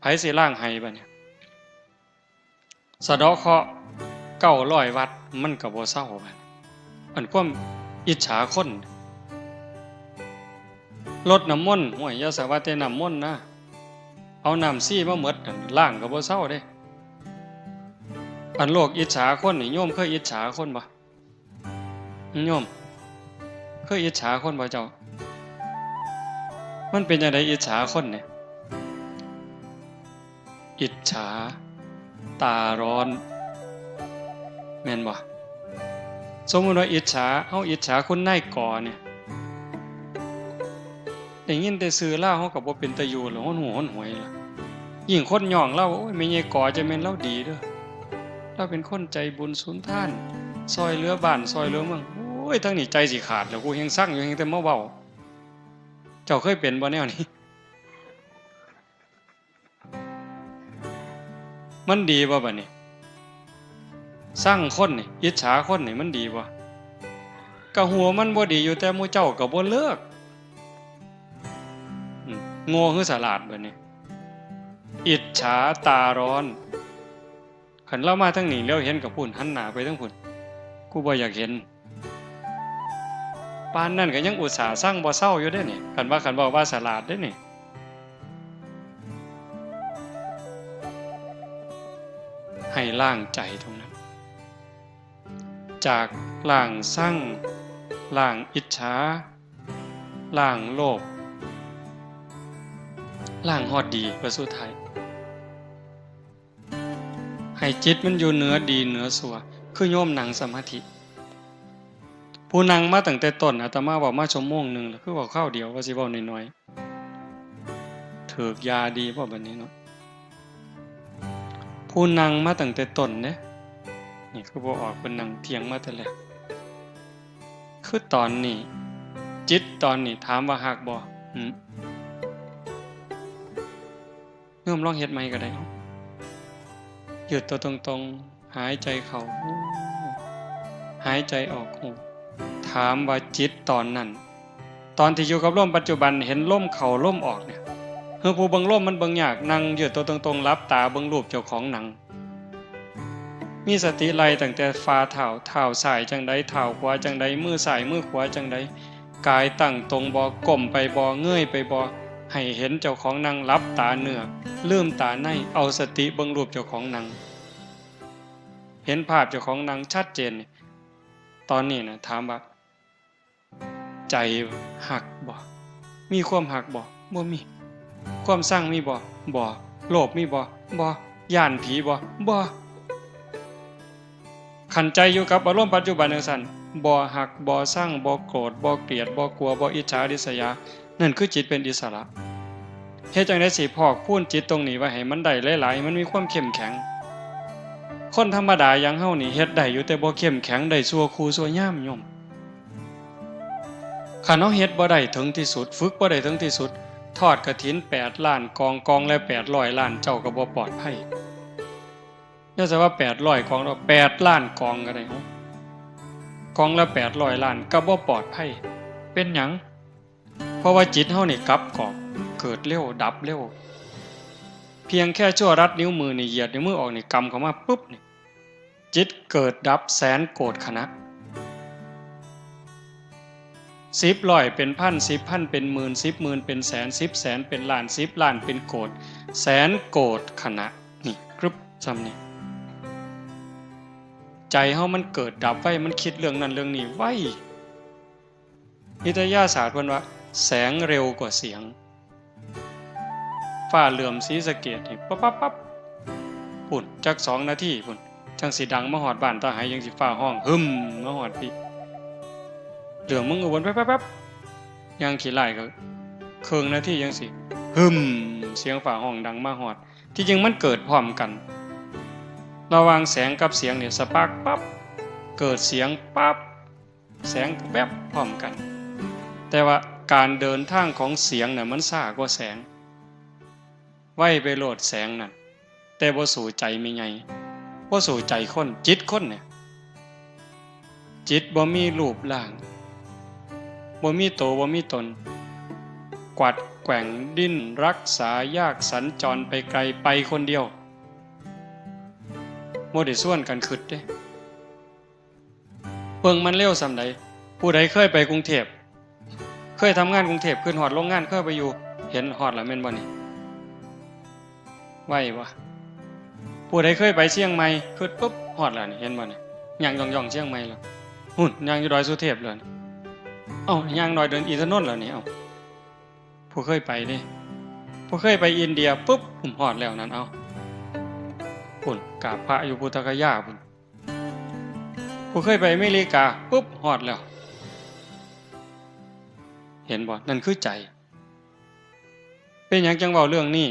ไผสิล้างให้บัดเนี่ยสะเดาะเคราะห์900วัดมันก็บ่เซาบัดอันความอิจฉาคน รดน้ำมนต์ห่วยอย่าสาว่าแต่น้ำมนต์นะเอาน้ำซี่มาหมดล้างก็บ่เซาเด้อันโลกอิจฉาคนนี่โยมเคยอิจฉาคนบ่โยมเคยอิจฉาคนบ่เจ้ามันเป็นจังได๋อิจฉาคนเนี่ยอิจฉาตาร้อนแม่นบ่สมมุติว่าอิจฉาเฮาอิจฉาคนนายกเนี่ยได้ยินแต่ชื่อลาวเฮาก็บ่เป็นตาอยู่แล้วฮ้อนหูฮ้อนหวยล่ะยิ่งคนย่องเราโอ้ยแม่ใหญ่กอจะแม่นเราดีเด้อเราเป็นคนใจบุญสุนทานซอยเหลือบ้านซอยเหลือเมืองโอ้ยทั้งนี้ใจสิขาดแล้วกูยังสั่งอยู่ยังแต่มาเว้าเจ้าเคยเป็นบ่แนวนี้มันดีบ่บัดนี้สร้างคนนี่อิจฉาคนนี่มันดีบ่ก็หัวมันบ่ดีอยู่แต่หมู่เจ้าก็บ่เลิกโง่คือฉลาดบัดนี้อิจฉาตาร้อนคันเรามาทางนี้แล้วเห็นกับพุ่นหันหน้าไปทางพุ่นกูบ่อยากเห็นปานนั้นก็ยังอุตส่าห์สร้างบ่เศร้าอยู่เด้นี่คันบอกว่าฉลาดเด้นี่ให้ล้างใจตรงนั้นจากล้างสั่งล้างอิจฉาล้างโลภล้างฮอดดีเพื่อสุดท้ายให้จิตมันอยู่เหนือดีเหนือชั่วคือโยมนั่งสมาธิผู้นั่งมาตั้งแต่ต้นอาตมาบอกมาชั่วโมงนึงคือบอกข้าวเดียวว่าสิเว้าน้อยๆถูกยาดีบ่บัดนี้เนาะผู้นั่งมาตั้งแต่ต้นเด้นี่คือบ่ออกเพิ่นนั่งเถียงมาแต่แรกคือตอนนี้จิตตอนนี้ถามว่าฮักบ่โยมลองเฮ็ดใหม่ก็ได้หยุดตัวตรงๆหายใจเข้าหายใจออกถามว่าจิตตอนนั้นตอนที่อยู่กับลมปัจจุบันเห็นลมเข้าลมออกเนี่ยคือผู้เบิ่งลมมันเบิ่งยากนั่งหยุดตัวตรงๆหลับตาเบิ่งรูปเจ้าของหนังมีสติไล่ตั้งแต่ฝ่าเท้าซ้ายจังใดเท้าขวาจังใดมือซ้ายมือขวาจังใดกายตั้งตรงบ่ก้มไปบ่เงยไปบ่ให้เห็นเจ้าของนั่งหลับตาเนื้อลืมตาในเอาสติเบิ่งรูปเจ้าของนั่งเห็นภาพเจ้าของนั่งชัดเจนตอนนี้นะถามว่าใจหักบ่มีความหักบ่บ่มีความสร้างมีบ่โลภมีบ่ย่านผีบ่ขันใจอยู่กับอารมณ์ปัจจุบันจังซั่นบ่หักบ่สร้างบ่โกรธบ่เกลียดบ่กลัวบ่อิจฉาริษยานั่นคือจิตเป็นอิสระเฮ็ดจังได๋สิพอกพูนจิตตรงนี้ไว้ให้มันได้หลายๆมันมีความเข้มแข็งคนธรรมดาอย่างเฮานี่เฮ็ดได้อยู่แต่บ่เข้มแข็งได้ชั่วครูชั่วยามโยมคันเฮาเฮ็ดบ่ได้ถึงที่สุดฝึกบ่ได้ถึงที่สุดทอดกฐิน8ล้านกองละ800ล้านเจ้าก็บ่ปลอดภัยอย่าซะว่า800กองแล้ว8ล้านกองก็ได้กองละ800ล้านก็บ่ปลอดภัยเป็นหยังเพราะว่าจิตเฮานี่กลับกอกเกิดเร็วดับเร็วเพียงแค่ชั่วรัดนิ้วมือนี่เหยียดนิ้วมือออกนี่กำเข้ามาปุ๊บนี่จิตเกิดดับแสนโกรธขณะ10ร้อยเป็นพัน10พันเป็นหมื่น10หมื่นเป็นแสน10แสนเป็นล้าน10ล้านเป็นโกรธแสนโกรธขณะนี่กรึบซ้ำนี่ใจเฮามันเกิดดับไว้มันคิดเรื่องนั้นเรื่องนี้ไว้วิทยาศาสตร์เพิ่นว่าแสงเร็วกว่าเสียงฟ้าเหลื่อมศรีสะเกษนี่ปั๊บปุ่นจัก2นาทีปุ่นจังสิดังมาฮอดบ้านตาหายจังสิฟ้าห้องหึมมาฮอดพี่เหลืองมึงอุบลแป๊บๆยังขี้ไล่ก็ครึ่งนาทีจังสิหึมเสียงฟ้าห้องดังมาฮอดที่จริงมันเกิดพร้อมกันระหว่างแสงกับเสียงเนี่ยสปาร์คปั๊บเกิดเสียงปั๊บแสงแวบพร้อมกันแต่ว่าการเดินทางของเสียงน่ะมันช้ากว่าแสงไว้ไปโลดแสงนั่นแต่บ่สู่ใจมีไงบ่สู่ใจคนจิตคนเนี่ยจิตบ่มีรูปร่างบ่มีโตบ่มีตนกวัดแกว่งดิ้นรักษายากสัญจรไปไกลไปคนเดียวบ่ได้ส่วนกันคิดเด้เบิ่งมันเร็วส่ำใดผู้ใดเคยไปกรุงเทพ เคยทำงานกรุงเทพขึ้นฮอดโรงงานเคยไปอยู่เห็นฮอดแล้วแม่นบ่นี่ไว้บ่ผู้ใดเคยไปเชียงใหม่ขึ้นปุ๊บฮอดแล้วนี่เห็นบ่นี่ย่างย่องๆเชียงใหม่แล้วหุ่นย่างอยู่ดอยสุเทพแล้วเอ้าย่างดอยเดินอินทนนท์แล้วนี่เอ้าผู้เคยไปเด้ผู้เคยไปอินเดียปุ๊บผมฮอดแล้วนั่นเอ้าพุ่นกราบพระอยู่พุทธคยาพุ่นผู้เคยไปอเมริกาปุ๊บฮอดแล้วเห็นบ่นั่นคือใจเป็นหยังจังเว้าเรื่องนี้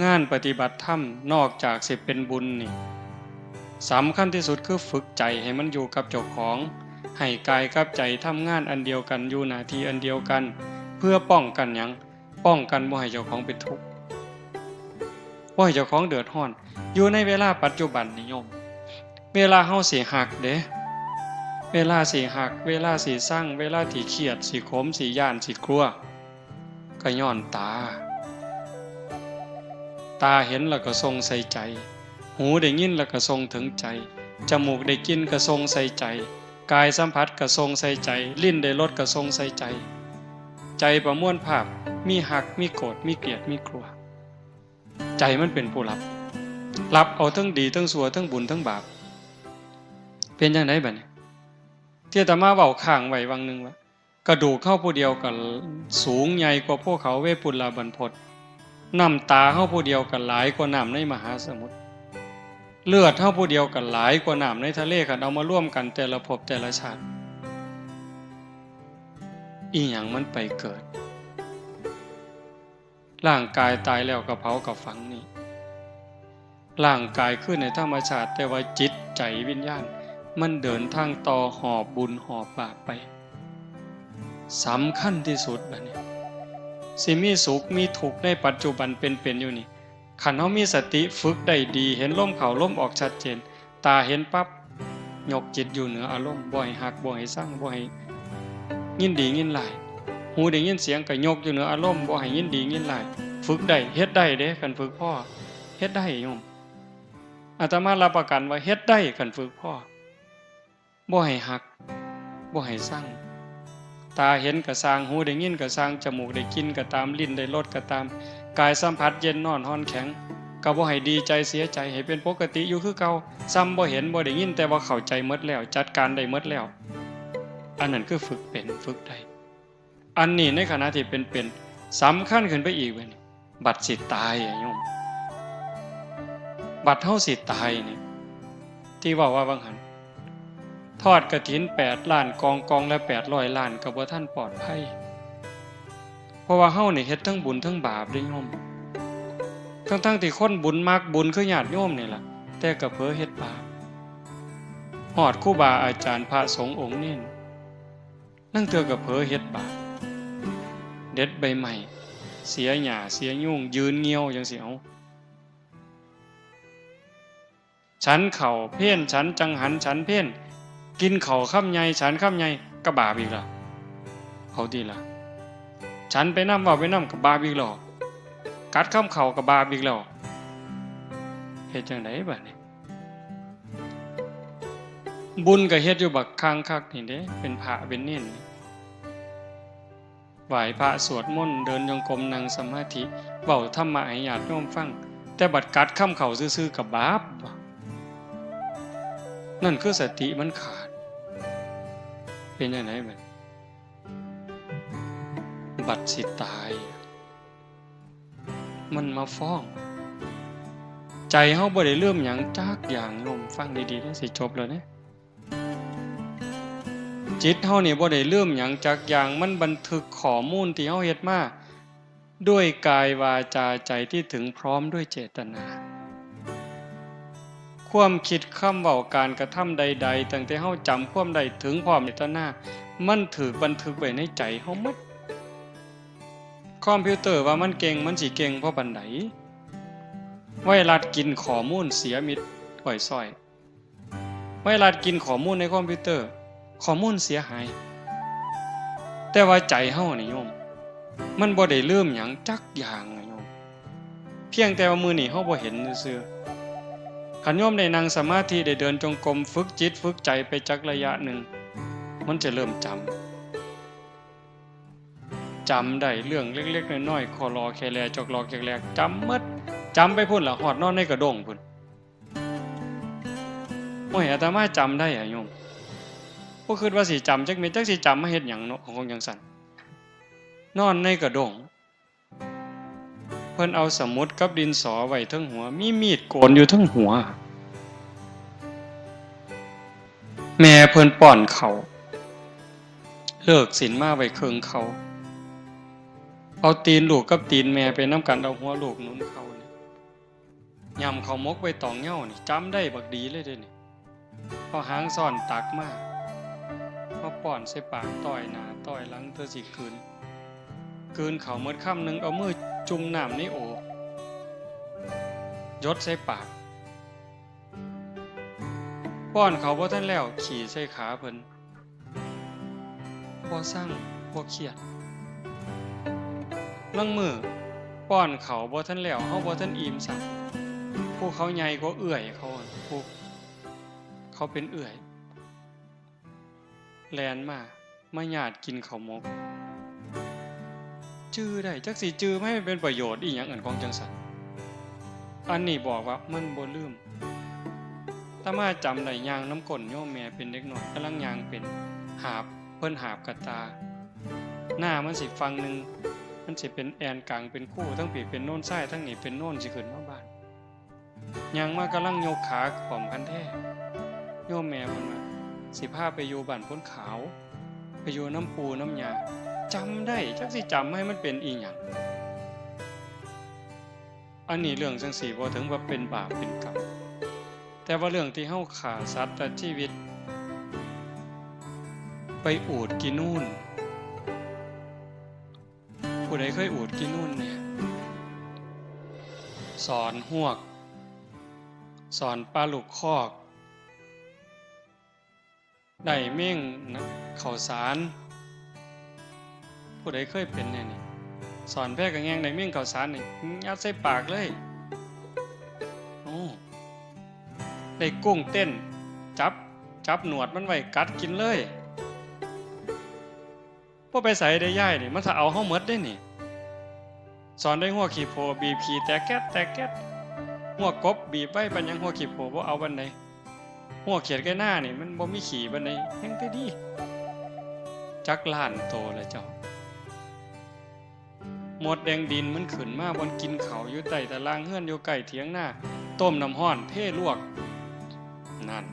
งานปฏิบัติธรรมนอกจากสิเป็นบุญนี่สำคัญที่สุดคือฝึกใจให้มันอยู่กับเจ้าของให้กายกับใจทำงานอันเดียวกันอยู่หน้าที่อันเดียวกันเพื่อป้องกันหยังป้องกันบ่ให้เจ้าของเป็นทุกข์บ่ให้เจ้าของเดือดร้อนอยู่ในเวลาปัจจุบันนิยมเวลาเฮาสิหักเด้เวลาสิหักเวลาสิสั่งเวลาที่เครียดสิขมสิย่านสิกลัวก็ย้อนตาเห็นแล้วก็ทรงใส่ใจหูได้ยินแล้วก็ทรงถึงใจจมูกได้กินก็ทรงใส่ใจกายสัมผัสก็ทรงใส่ใจลิ้นได้รสก็ทรงใส่ใจใจประมวลภาพมีหักมีโกรธมีเกลียดมีกลัวใจมันเป็นผู้รับเอาทั้งดีทั้งชั่วทั้งบุญทั้งบาปเป็นจังได๋บัดนี้ที่อาตมาเว้าข้างไว้วังนึงว่ากระดูกเฮาผู้เดียวก็สูงใหญ่กว่าภูเขาเวปุลลาบรรพตน้ำตาเฮาผู้เดียวก็หลายกว่าน้ำในมหาสมุทรเลือดเฮาผู้เดียวก็หลายกว่าน้ำในทะเลคันเอามาร่วมกันแต่ละภพแต่ละชาติอีหยังมันไปเกิดร่างกายตายแล้วก็เผากับฝังนี่ร่างกายขึ้นในธรรมชาติแต่ว่าจิตใจวิญญาณมันเดินทางต่อหอบบุญหอบบาปไปสำคัญที่สุดบัดนี้สิมีสุขมีทุกข์ในปัจจุบันเป็นอยู่นี่คันเฮามีสติฝึกได้ดีเห็นลมเข้าลมออกชัดเจนตาเห็นปั๊บยกจิตอยู่เหนืออารมณ์บ่ให้หักบ่ให้สั่งบ่ให้ยินดียินร้ายหูได้ยินเสียงก็ยกอยู่เหนืออารมณ์บ่ให้ยินดียินร้ายฝึกได้เฮ็ดได้เด้คันฝึกพ่อเฮ็ดได้โยมอาตมารับประกันว่าเฮ็ดได้คันฝึกพ่อบ่ให้หักบ่ให้สั่งตาเห็นก็สร้างหูได้ยินก็สร้างจมูกได้กินก็ตามลิ้นได้รสก็ตามกายสัมผัสเย็นร้อนร้อนแข็งก็บ่ให้ดีใจเสียใจให้เป็นปกติอยู่คือเก่าซ้ำบ่เห็นบ่ได้ยินแต่ว่าเข้าใจหมดแล้วจัดการได้หมดแล้วอันนั้นคือฝึกเป็นฝึกได้อันนี้ในขณะที่เป็นสำคัญขึ้นไปอีกเว้ยบัดสิตายโยมบัดเฮาสิตายนี่ที่ว่าบางหันทอดกฐิน8ล้านกองละ800ล้านก็บ่ทันปลอดภัยเพราะว่าเฮานี่เฮ็ดทั้งบุญทั้งบาปเด้โยมทั้งที่คนบุญมักบุญคือญาติโยมนี่ล่ะแต่ก็เผลอเฮ็ดบาปฮอดครูบาอาจารย์พระสงฆ์องค์นี้นั่งเทื่อก็เผลอเฮ็ดบาปเด็ดใบใหม่เสียหญ้าเสียยุ่งยืนเงี่ยวจังซี่เอาฉันข้าวเพี้ยนฉันจังหันฉันเพี้ยนกินข้าวค่ำใหญ่ฉันค่ำใหญ่ก็บาปอีกล่ะเอาดีล่ะฉันไปนำว่าไปนำก็บาปอีกแล้วกัดข้ามเข่าก็บาปอีกแล้วเฮ็ดจังได๋บัดนี้บุญก็เฮ็ดอยู่บักคังคักนี่เด้เป็นพระเป็นเน้นไหว้พระสวดมนต์เดินจงกรมนั่งสมาธิเว้าธรรมะให้ญาติโยมฟังแต่บัดกัดข้ามเข่าซื่อๆก็บาปนั่นคือสติมันขาดเป็นจังได๋บัดสิตายมันมาฟ้องใจเฮาบ่ได้เริ่มหยังจักอย่างโยมฟังดีๆได้สิจบแล้วเนี่ยจิตเฮานี่บ่ได้เริ่มหยังจักอย่างมันบันทึกข้อมูลที่เฮาเฮ็ดมาด้วยกายวาจาใจที่ถึงพร้อมด้วยเจตนาความคิดคำเว้าการกระทำใดๆตั้งแต่เฮาจำความใดถึงพร้อมเจตนามันถูกบันทึกไว้ในใจเฮาหมดคอมพิวเตอร์ว่ามันเก่งมันสิเก่งเพราะปานใดไวรัสกินข้อมูลเสียมิดปล่อยซ้อยไวรัสกินข้อมูลในคอมพิวเตอร์ข้อมูลเสียหายแต่ว่าใจเฮานี่โยมมันบ่ได้ลืมหยังจักอย่างโยมเพียงแต่ว่ามื้อนี้เฮาบ่เห็นซื่อๆคันโยมได้นั่งสมาธิได้เดินจงกรมฝึกจิตฝึกใจไปจักระยะหนึ่งมันจะเริ่มจำ จำได้เรื่องเล็กๆน้อยๆคอรอแคแลจอกรอแคแลจำหมดจำไปพุ่นละหอดนอนในกระด้งพุ่นโอ้ยอาตมาจำได้อะโยมบ่คิดว่าสิจำจักเม็ดจักสิจำมาเฮ็ดหยังเนาะของจังซั่นนอนในกระด้งเพิ่นเอาสมุดกับดินสอไว้เทิงหัวมีมีดโกนอยู่เทิงหัวแม่เพิ่นป้อนเขาเลิกศีลมาไว้ครึ่งเขาเอาตีนลูกกับตีนแม่ไปนำกันเอาหัวลูกหนุนเขานี่ยำเขามกไว้ตองเหย้านี่จำได้บักดีเลยเด้นี่พอหางซ่อนตักมาพอป้อนใส่ปากต้อยหน้าต้อยหลังเธอสิคืนเขาหมดคำนึงเอามือจุ่มน้ำในโอยดใส่ปากป้อนเขาบ่ทันแล้วขี่ใส่ขาเพิ่นบ่สั่งบ่เครียดลังมือป้อนเขาบ่ทันแล้วเฮาบ่ทันอิ่มซักผู้เขาใหญ่กว่าเอื้อยเขาผู้เขาเป็นเอื้อยแลนมาญาติกินข้าวหมกจื้อได้จักสิจื้อไม่เป็นประโยชน์อีหยังอันของจังซั่นอันนี้บอกว่ามันบ่ลืมถ้ามาจำได้ย่างน้ำก้นโยมแม่เป็นเด็กน้อยกำลังย่างเป็นหาบเพิ่นหาบกระตาหน้ามันสิฟังนึงมันสิเป็นแอนกลางเป็นคู่ทั้งปีเป็นโน่นซ้ายทั้งนี้เป็นโน่นสิขึ้นมาบ้านย่างมากำลังยกขาขอมคันแท้โยมแม่เพิ่นว่าสิพาไปอยู่บ้านพ้นขาวไปอยู่น้ำปูน้ำยาจำได้จักสิจำให้มันเป็นอีหยังอันนี้เรื่องจังสี่บ่ถึงว่าเป็นบาปเป็นกรรมแต่ว่าเรื่องที่เฮาฆ่าสัตว์ตัดชีวิตไปอูฐกินนู่นผู้ใดเคยอูฐกินนู่นเนี่ยสอนหวกสอนปลาลูกคอกได้เม่งนะข้าวสารผู้ใดเคยเป็นเนี่ยนี่สอนแพร่กระแงงได้เม่งข้าวสารนี่ยัดใส่ปากเลยโอ้ได้กุ้งเต้นจับหนวดมันไว้กัดกินเลยพวกไปใส่ได้ย่ายนี่มันถ้าเอาเฮาหมดได้นี่สอนได้หัวขี้โพบีบขี้แต่แก๊ดหัวกบบีบไว้ปัญญังหัวขี้โพบ่เอาบันไดหัวเขียดใกล้หน้านี่มันบ่มีขี้บันไดแฮงแต่ดีจักล้านโตแล้วเจ้าหมดแดงดินมันขึ้นมาบนกินเขาอยู่ใต้ตารางเฮือนอยู่ใกล้เถียงหน้าต้มน้ำร้อนเทลวกนั่น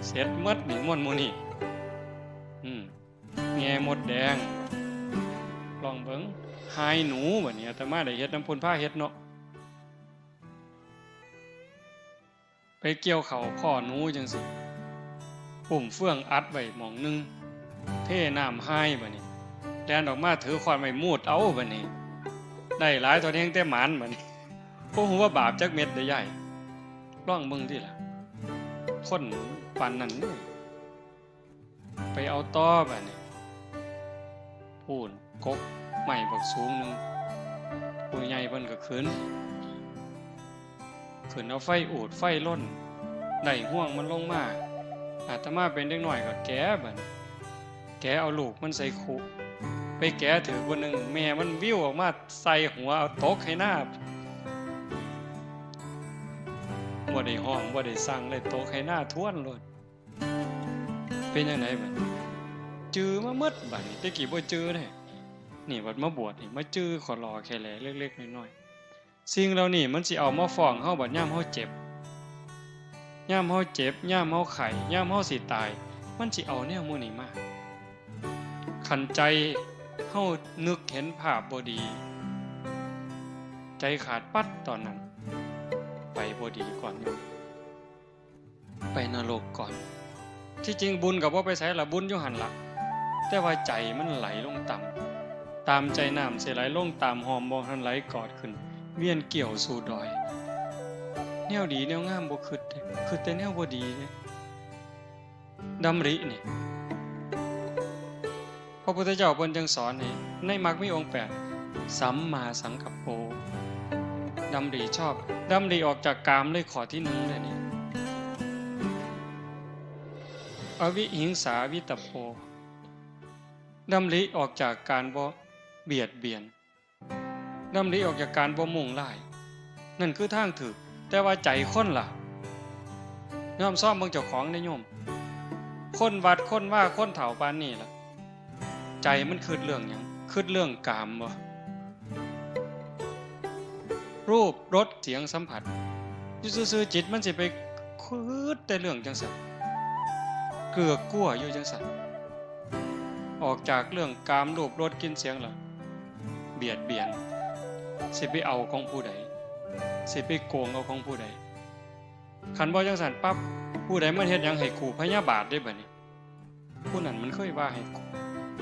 เสร็จหมดนี่ม่วนหมู่นี่แง่หมดแดงลองเบิ่งหายหนูบัดนี้อาตมาได้เฮ็ดน้ำพุ่นผ้าเฮ็ดเนาะไปเกี่ยวเขาพ่อหนูจังสิปุ่มเฟื่องอัดไว้หม่องนึงเทน้ำหายบัดนี้แล่นออกมาถือขวานไม้มูดเอาบัดนี้ได้หลายตัวแฮงแต่หมานบัดนี้บ่ฮู้ว่าบาปจักเม็ดได้ใหญ่ลองเบิ่งติล่ะคนปานนั้นนี่ไปเอาต้อบัดนี้พูนกกใหม่บักสูงนึงผู้ใหญ่เพิ่นก็ขึ้นเอาไฟอูดไฟล่นได้ห่วงมันลงมาอาตมาเป็นเด็กน้อยก็แกะบัดแกะเอาลูกมันใส่คุไปแกะถือคนนึงแม่มันวิวออกมาใส่หัวเอาตกให้หน้าบ่ได้ห้องบ่ได้สั่งเลยตกให้หน้าท้วนโลดเป็นจังไดบัดจื้อมาหมดบัดนี้แต่กี้บ่จื้อเด้นี่วัดมาบวชนี่มาจื้อขอรอแค่แลเล็กๆน้อยๆสิ่งเหล่านี้มันสิเอามาฟ้องเฮาบัดยามเฮาเจ็บยามเฮาเจ็บยามเฮาไข้ยามเฮาสิตายมันสิเอาแนวหมู่นี้มาคันใจเฮานึกเห็นภาพบ่ดีใจขาดปัดตอนนั้นไปบ่ดีก่อนไปนรกก่อนที่จริงบุญก็บ่ไปไสล่ะบุญอยู่หั่นล่ะแต่ว่าใจมันไหลลงต่ำตามใจน้ำสิไหลลงตามหอมบ่ทันไหลกอดขึ้นเวียนเกี่ยวสู่ดอยแนวดีแนวงามบ่คิดแต่แนวบ่ดีเด้ดำรินี่พระพุทธเจ้าเพิ่นจึงสอนให้ในมรรคมีองค์8สัมมาสังกัปโปดำริชอบดำริออกจากกามเลยข้อที่1เลยนี่อวิหิงสาวิตโปดำริออกจากการบ่ เบียดเบียนนำหลีออกจากการบ่มุ่งร้ายนั่นคือทางถูกแต่ว่าใจคนล่ะยอมซ่อมเบิ่งเจ้าของได้โยมคนวัดคนว่าคนเฒ่าปานนี้ล่ะใจมันคิดเรื่องหยังคิดเรื่องกามบ่รูปรสเสียงสัมผัสอยู่ซื่อๆจิตมันสิไปคิดแต่เรื่องจังซั่นเกือกกลัวอยู่จังซั่นออกจากเรื่องกามรูปรสกลิ่นเสียงล่ะเบียดเบียนสิไปเอาของผู้ใดสิไปโกงเอาของผู้ใดคันบ่จังซั่นปั๊บผู้ใดมันเฮ็ดหยังให้ขู่พยาบาทได้บัดนี้ผู้นั้นมันเคยว่าให้ขู่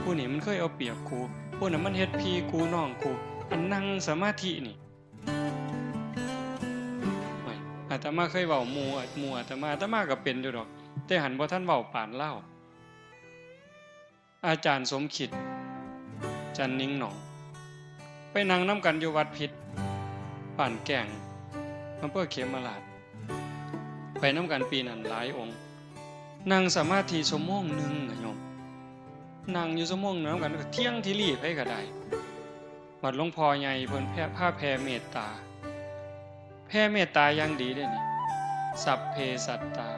ผู้นี้มันเคยเอาเปรียบขู่ผู้นั้นมันเฮ็ดพี่กูน้องกูอันนั่งสมาธินี่อาตมาเคยเว้าหมู่อาตมาก็เป็นอยู่ดอกแต่หันบ่ทันเว้าปานเล่าอาจารย์สมคิดจันนิ่งหนองไปนั่งนำกันอยู่วัดพิษป่านแก่งอำเภอเขมราชไปนำกันปีนั้นหลายองค์นั่งสมาธิชั่วโมงนึงอะโยมนั่งอยู่ชั่วโมงนึงนำกันก็เที่ยงที่รีไปก็ได้วัดหลวงพ่อใหญ่เพิ่นแผ่เมตตาแผ่เมตตาอย่างดีเด้นี่สัพเพสัตตา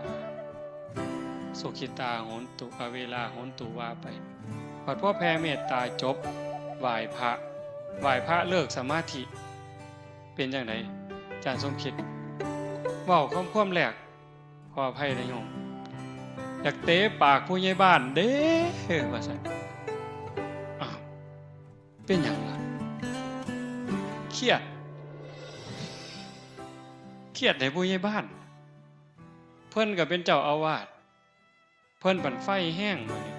สุขิตาโหนตุอเวลาโหนตุว่าไปพอแผ่เมตตาจบไหว้พระเลิกสมาธิเป็นจังไดอาจารย์สมคิดเว้าความแรกขออภัยนะโยมอยากเตะปากผู้ใหญ่บ้านเด้ว่าซั่นอ้าวเป็นหยังล่ะเครียดให้ผู้ใหญ่บ้านเพิ่นก็เป็นเจ้าอาวาสเพิ่นปั่นไฟแห้งบัดนี้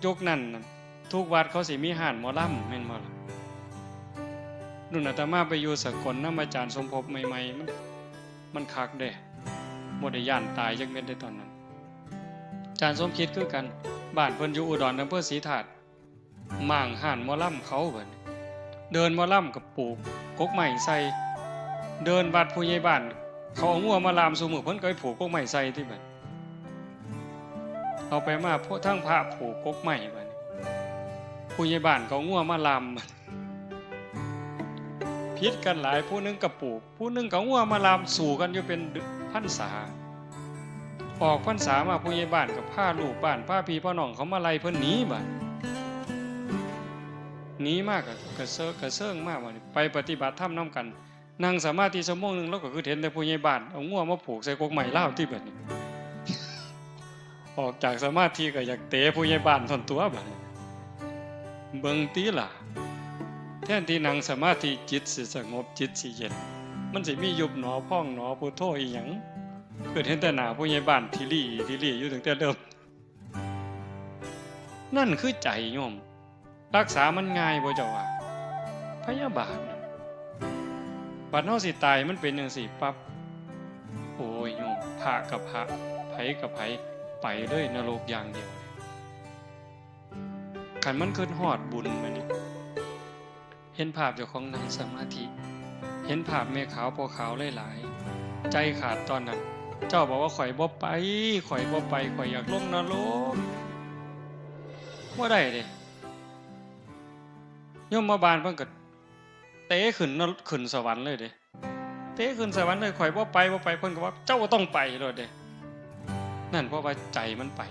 ยุคนั้นทุกวัดเขาสิมีห้านหมอลำแม่นบ่ล่ะนุ่นอาตมาไปอยู่สกลนำอาจารย์สมภพใหม่ๆมันคักเด้บ่ได้ย่านตายจักเม็ดได้ตอนนั้นอาจารย์สมคิดคือกันบ้านเพิ่นอยู่อุดรอำเภอศรีธาตุม่างห้านหมอลำเขาเพิ่นเดินหมอลำกับปลูกกกไม้ใส่เดินวัดผู้ใหญ่บ้านเขาเอางัวมาลามสู่มือเพิ่นก็ไปผูกกกไม้ใส่ที่บัดเอาไปมาพวกทั้งพระผูกกกไม้บัดนี้ผู้ใหญ่บ้านเขางัวมาลามพิษกันหลายผู้นึงกับปลูกผู้นึงก็งัวมาลามสู่กันอยู่เป็นพรรษาออกพรรษามาผู้ใหญ่บ้านกับพาลูกบ้านพาพี่พ่อน้องเขามาไล่เพิ่นหนีบัดหนีมากกระเซิงมากบัดนี้ไปปฏิบัติธรรมนำกันนั่งสมาธิชั่วโมงนึงแล้วก็คือเห็นแต่ผู้ใหญ่บ้านเอางัวมาผูกใส่กกไม้ลาวที่บัดนี้ออกจากสมาธิก็อยากเตะผู้ใหญ่บ้านทนตัวบัดนี้เบิ่งติล่ะแทนที่นั่งสมาธิจิตสิสงบจิตสิเย็นมันสิมียุบหนอพองหนอพุทโธอีหยังเกิดเห็นแต่หน้าผู้ใหญ่บ้านที่ลี่อยู่ตั้งแต่เดิมนั่นคือใจโยมรักษามันง่ายบ่เจ้าว่าพยาบาทบัดเฮาสิตายมันเป็นจังซี่ปั๊บโอ้ยโยมพระกับพระไผกับไผไปเลยนรกอย่างเดียวคันมันขึ้นฮอดบุญมานี่เห็นภาพเจ้าของนั่งสมาธิเห็นภาพแม่ขาวพ่อขาวหลายๆใจขาดตอนนั้นเจ้าบอกว่าข่อยบ่ไปข่อยอยากลงนรกบ่ได้เด้โยมมาบานเพิ่นก็เตะขึ้นสวรรค์เลยเด้เตะขึ้นสวรรค์เลยข่อยบ่ไปเพิ่นก็ว่าเจ้าต้องไปเลยเด้นั่นเพราะว่าใจมันไป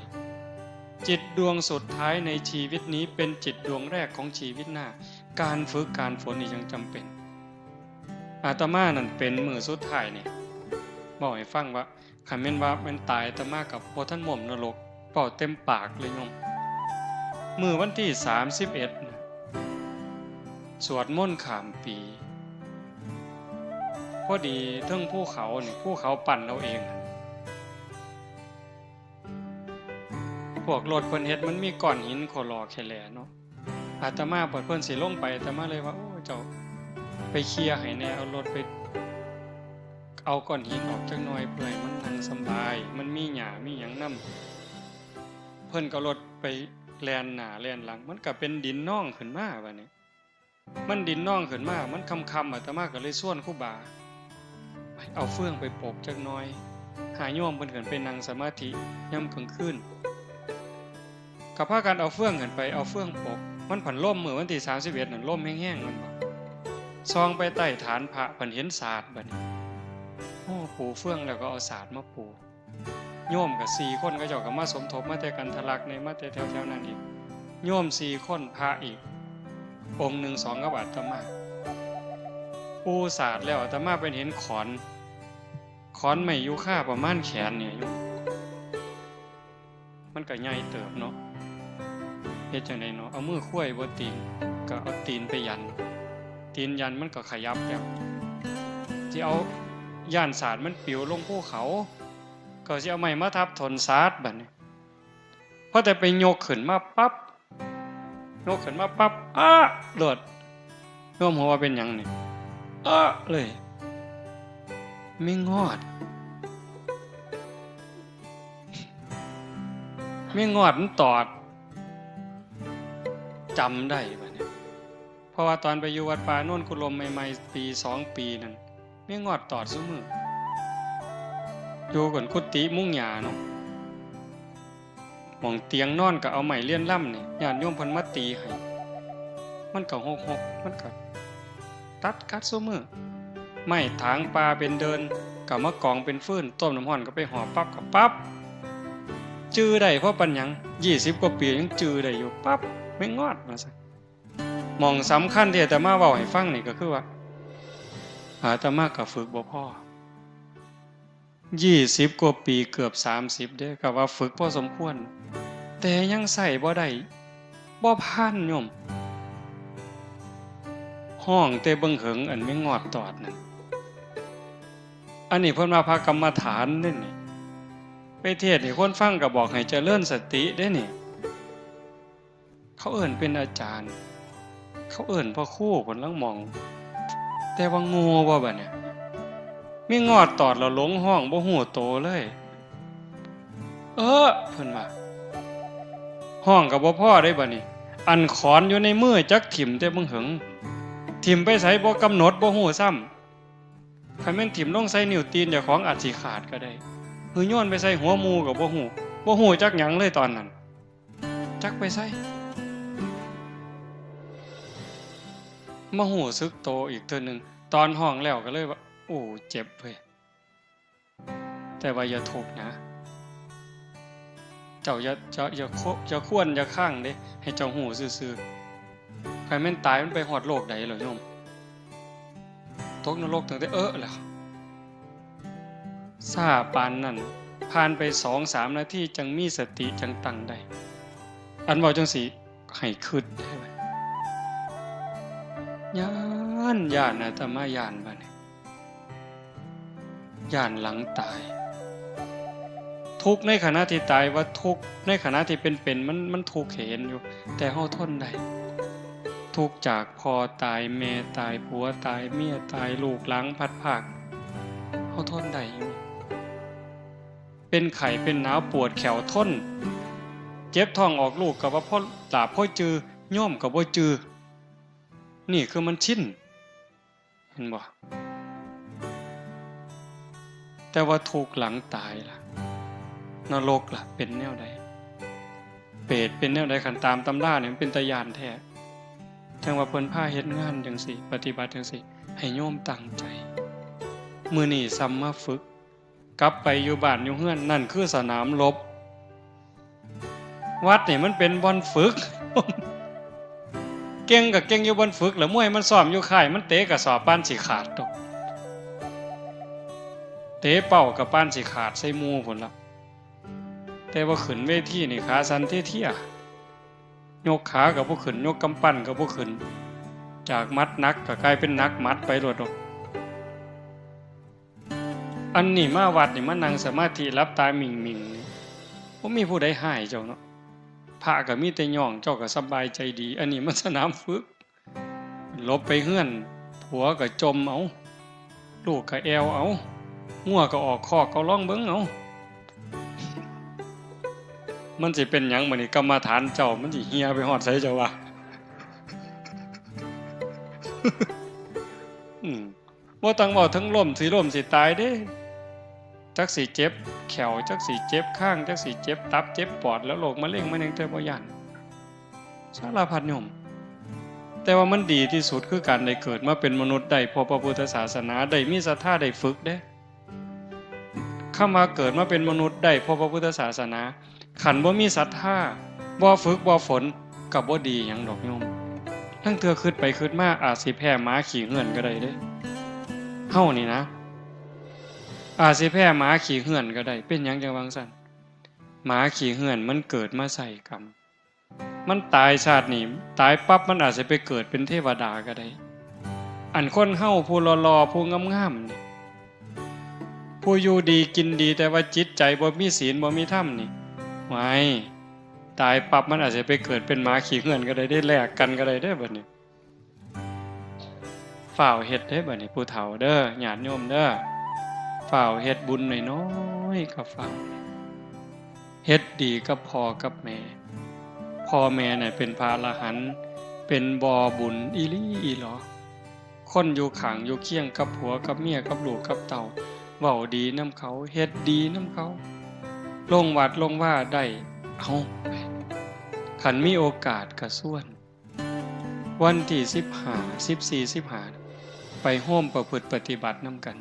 จิตดวงสุดท้ายในชีวิตนี้เป็นจิตดวงแรกของชีวิตหน้าการฝึกการฝนนี่ยังจำเป็นอาตมานั่นเป็นมือสุดท้ายเนี่ยบอกให้ฟังว่าคันแม่นว่ามันตายอาตมากับบ่ทันหม่มนรกเป่าเต็มปากเลยโยมมื้อวันที่31นะสวดมนต์ข้ามปีพอดีเทิงภูเขานี่ภูเขาปั่นเอาเองพวกรถเพิ่นเฮ็ดมันมีก้อนหินขอรอแค่แลเนาะอาตมาเพิ่นสิลงไปอาตมาเลยว่าโอ้เจ้าไปเคลียร์ให้แน่เอารถไปเอาก้อนหินออกจักหน่อยเพื่อให้มันนั่งสบายมันมีหญ้ามีหยังนำเพิ่นก็รถไปแล่นหน้าแล่นหลังมันก็เป็นดินน่องขึ้นมาบัดนี้มันดินน่องขึ้นมามันค่ำๆอาตมาก็เลยชวนครูบาเอาเฟืองไปปกจักหน่อยหาโยมเพิ่นขึ้นไปนั่งสมาธิยามกลางคืนก็พากันเอาเฟืองขึ้นไปเอาเฟืองปก มันผันล่มมื้อวันที่31นั่นล่มแห้งๆมันบ่ซองไปใต้ฐานพระเพิ่นเห็นศาสตร์บัดนี้โอ้ปูเฟื่องแล้วก็เอาศาสตร์มาปูโยมก็4คนก็เจ้าก็มาสมทบมาแต่กันทะลักในมาแต่แถวๆนั้นอีกโยม4คนพระอีกองค์หนึ่ง2กับอาตมาปูศาสตร์แล้วอาตมาเป็นเห็นขอนไม้ยูคาประมาณแขนเนี่ยโยมมันก็ใหญ่เติบเนาะเฮ็ดจังได๋เนาะเอามือคุ้ยบ่ตีนก็เอาตีนไปยันตีนยันมันก็ขยับแล้วสิเอาย่านศาสตร์มันปิวลงภูเขาก็สิเอาไม้มาทับถนศาสตร์บัดนี้พอแต่ไปยกขึ้นมาปั๊บเลิศโยมหัวว่าเป็นหยังนี่เลยไม่งอดมันตอดจำได้บัดนี้เพราะว่าตอนไปอยู่วัดป่าโน่นกุลมใหม่ๆปี2ปีนั่นไม่งอดตอดซุมื้ออยู่กันกุฏิมุ้งหญ้าเนาะหม่องเตียงนอนก็เอาไม้เลี่ยนล่ำนี่ญาติโยมเพิ่นมาตีให้มันก็หกมันก็ตัดกัดซุมื้อไม้ถางปลาเป็นเดินก็มากองเป็นฟืนต้มน้ำร้อนก็ไปห่อปั๊บก็ปั๊บจื้อได้เพราะปัญญัง20กว่าปียังจื้อได้อยู่ปั๊บไม่งอดว่าซั่นหม่องสำคัญที่อาตมาเว้าให้ฟังนี่ก็คือว่าอาตมาก็ฝึกบ่พอ20กว่าปีเกือบ30เด้ก็ว่าฝึกพอสมควรแต่ยังใส่บ่ได้บ่ผ่านโยมห้องแต่เบิ่งเหิงอันไม่งอดตอดนั่นอันนี้เพิ่นมาพากรรมฐานเด้นี่ไปเทศน์ให้คนฟังก็บอกให้เจริญสติเด้นี่เขาเอิ้นเป็นอาจารย์เขาเอิ้นพ่อครูเพิ่นลังมองแต่ว่าโง่บ่บัดเนี่ยมีงอดตอดแล้วหลงห้องบ่ฮู้โตเลยเพิ่นว่าห้องก็บ่พอได้บัดนี้อันขอนอยู่ในมือจักถิ่มแต่มึงหึงถิ่มไปไสบ่กำหนดบ่ฮู้ซ้ำคันแม่นถิ่มลงใส่นิ้วตีนเจ้าของอาจสิขาดก็ได้หือโยนไปใส่หัวหมู่ก็บ่ฮู้จักหยังเลยตอนนั้นจักไปใส่มาฮู้สึกโตอีกเทื่อนึงตอนห้องแล้วก็เลยว่าโอ้เจ็บเว้ยแต่ว่าอย่าทุกข์นะเจ้าอย่าควรอย่าข้างเด้ให้เจ้าหูซื่อๆใครแม่นตายมันไปฮอดโลกใดเหรอโยมตกนรกตั้งแต่แล้วซาปานนั้นผ่านไป 2-3 นาทีจังมีสติจังตั้งได้อันเว้าจังสิให้คิดได้เว้ยย้านอาตมาย้านบัดนี้ย้านหลังตายทุกข์ในขณะที่ตายว่าทุกข์ในขณะที่เป็นมันทุกข์เห็นอยู่แต่เฮาทนได้ทุกข์จากพ่อตายแม่ตายผัวตายเมียตายลูกหลังพัดภาคเฮาทนได้อยู่เป็นไข้เป็นหนาวปวดแขวทนเจ็บท้องออกลูกก็ว่าพ่อตาพ่อจือโยมก็บ่จือนี่คือมันชินเห็นบ่แต่ว่าทุกข์หลังตายล่ะนรกล่ะเป็นแนวใดเปรตเป็นแนวใดคันตามตำราเนี่ยมันเป็นตาญาณแท้จังว่าเพิ่นพาเฮ็ดงานจังซี่ปฏิบัติจังซี่ให้โยมตั้งใจมื้อนี้ซ้ำมาฝึกกลับไปอยู่บ้านอยู่เฮือนนั่นคือสนามรบวัดนี่มันเป็นบ่อนฝึก เก่งก็เก่งอยู่บ่อนฝึกแล้วมวยมันซ้อมอยู่ค่ายมันเตะกระสอบปานสิขาดตกเตะเป้ากับปานสิขาดใส่หมู่พุ่นล่ะแต่ว่าขึ้นเวทีนี่ขาสั่นเที่ยๆยกขาก็บ่ขึ้นยกกำปั้นก็บ่ขึ้นจากมัดหนักก็กลายเป็นหนักมัดไปโลดดอกอันนี้มาวัดนี่มานั่งสมาธิหลับตามิ่งๆนี่บ่มีผู้ใดห้ายเจ้าเนาะพระก็มีแต่ย่องเจ้าก็สบายใจดีอันนี้มันสนามฝึกลบไปเฮือนผัวก็จมเอาลูกก็แอวเอางัวก็ออกคอกก็ร้องเบิ่งเอามันสิเป็นหยังบัดนี้กรรมฐานเจ้ามันสิเหี่ยไปฮอดไสเจ้าว่าบ่ต้องเว้าทั้งล้มสิตายเด้จักสิเจ็บแขวจักสิเจ็บข้างจักสิเจ็บตับเจ็บปอดแล้วโรคมะเร็งมันยังแต่บ่ย่านสารพัดโยม แต่ว่ามันดีที่สุดคือการได้เกิดมาเป็นมนุษย์ได้พอพระพุทธศาสนาได้มีศรัทธาได้ฝึกเด้คำว่าเกิดมาเป็นมนุษย์ได้พอพระพุทธศาสนาขันบ่มีศรัทธาบ่ฝึกบ่ฝนกับบ่ดีหยังดอกโยมทั้งเทื่อคิดไปคิดมาอาจสิแพ้หมาขี่เหื่อนก็ได้เด้เฮานี่นะอาจสิแพ้หมาขี่เหื่อนก็ได้เป็นหยังจังว่าซั่นหมาขี่เหื่อนมันเกิดมาใส่กรรมมันตายชาตินี้ตายปั๊บมันอาจจะไปเกิดเป็นเทวดาก็ได้อันคนเฮาผู้หล่อๆผู้งามๆนี่ผู้อยู่ดีกินดีแต่ว่าจิตใจบ่มีศีลบ่มีธรรมนี่ไว้ตายปั๊บมันอาจจะไปเกิดเป็นหมาขี่เหื่อนก็ได้แลกกันก็ได้เด้อบัดนี้ฝ่าวเฮ็ดเด้อบัดนี้ผู้เฒ่าเด้อญาติโยมเด้อฝ่าวเฮ็ดบุญน้อยๆก็ฟังเฮ็ดดีกับพ่อกับแม่พ่อแม่น่ะเป็นพระอรหันต์เป็นบ่อบุญอีหลีอีหลอคนอยู่ข้างอยู่เคียงกับผัวกับเมียกับลูกกับเต่าเว้าดีนำเขาเฮ็ดดีนำเขาลงวัดลงว่าได้เอาคันมีโอกาสก็ส่วนวันที่15 14 15ไปโฮมประพฤติปฏิบัตินำกัน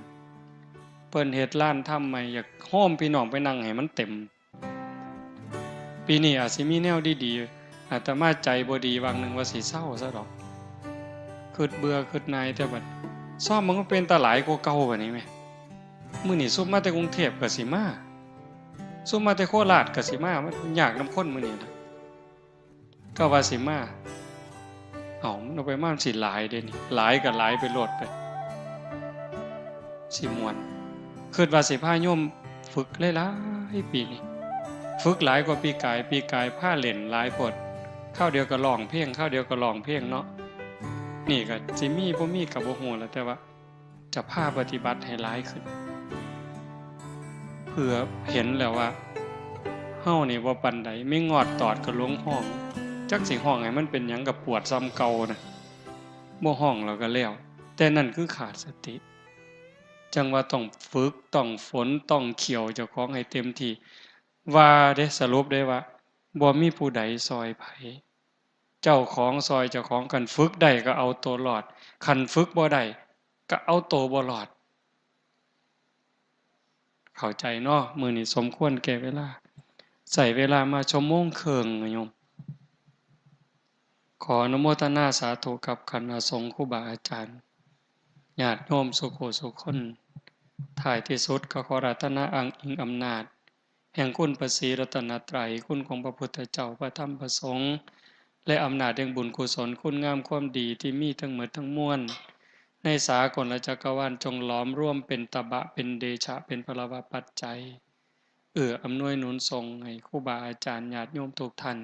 เพิ่นเฮ็ดลานถ้ำใหม่อยากโฮมพี่น้องไปนั่งให้มันเต็มปีนี้อาจสิมีแนวดีๆอาตมาใจบ่ดีวางหนึ่งว่าสิเศร้าซะดอกคิดเบื่อคิดนายแต่บัดซ่อมมันก็เป็นตาหลายกว่าเก่าบัดนี้แหมมื้อนี้ซุมมาแต่กรุงเทพก็สิมาซุมมาแต่โคราชก็สิมามันยากนำคนมื้อนี้นะก็ว่าสิมามันเอาไปมาสิหลายเด้นี่หลายก็หลายไปโลดไปสิม่วนคิดว่าสิพาโยมฝึกหลายๆปีนี้ฝึกหลายกว่าปีกายผ้าเล่นหลายพดข้าวเดียวก็ร้องเพลงข้าวเดียวก็ร้องเพลงเนาะนี่ก็สิมีบ่มีก็บ่ฮู้แล้วแต่ว่าจะพาปฏิบัติให้หลายขึ้นเพื่อเห็นแล้วว่าเฮานี่บ่ปานใดไม่งอดตอดก็ลงห้องจักสิห้องให้มันเป็นหยังก็ปวดซ้ำเก่านะบ่ห้องแล้วก็แล้วแต่นั่นคือขาดสติจังว่าต้องฝึกต้องฝนต้องเขี่ยวเจ้าของให้เต็มที่ว่าได้สรุปได้ว่าบ่มีผู้ใดซอยไผเจ้าของซอยเจ้าของกันฝึกได้ก็เอาตัวรอดคันฝึกบ่ได้ก็เอาตัวบ่รอดเข้าใจเนาะมื้อนี้สมควรแก่เวลาใส่เวลามาชั่วโมงครึ่งโยมขออนุโมทนาสาธุกับคณะสงฆ์ครูบาอาจารย์ญาติโยมสุโขสุขคนท้ายที่สุดก็ขอรัตนาอังอิงอำนาจแห่งคุณพระศรีรัตนตรัยคุณของพระพุทธเจ้าพระธรรมพระสงฆ์และอำนาจแห่งบุญกุศลคุณงามความดีที่มีทั้งหมดทั้งมวลในสากลจักรวาลจงหลอมร่วมเป็นตบะเป็นเดชะเป็นพลวปัจจัยอำนวยหนุนทรงให้ครูบาอาจารย์ญาติโยมทุกท่าน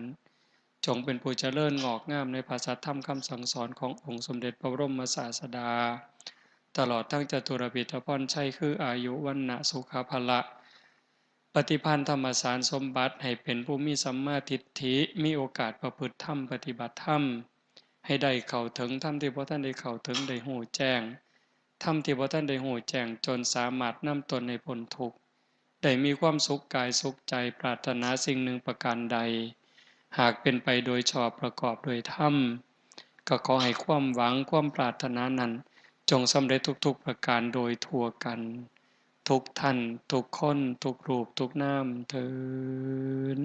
จงเป็นผู้เจริญงอกงามในภาษาธรรมคำสั่งสอนขององค์สมเด็จพระบรมศาสดาตลอดทั้งจตุรพิธพรชัยคืออายุวันนะสุขภละปฏิพันธ์ธรรมสารสมบัติให้เป็นผู้มีสัมมาทิฏฐิมีโอกาสประพฤติธรรมปฏิบัติธรรมให้ได้เข้าถึงธรรมที่พระท่านได้เข้าถึงได้หูแจ้งธรรมที่พระท่านได้หูแจ้งจนสามารถนำตนในพ้นทุกข์ได้มีความสุขกายสุขใจปรารถนาสิ่งหนึ่งประการใดหากเป็นไปโดยชอบประกอบโดยธรรมก็ขอให้ความหวังความปรารถนานั้นจงสำเร็จทุกๆประการโดยทั่วกันทุกท่านทุกคนทุกรูปทุกนามเถิด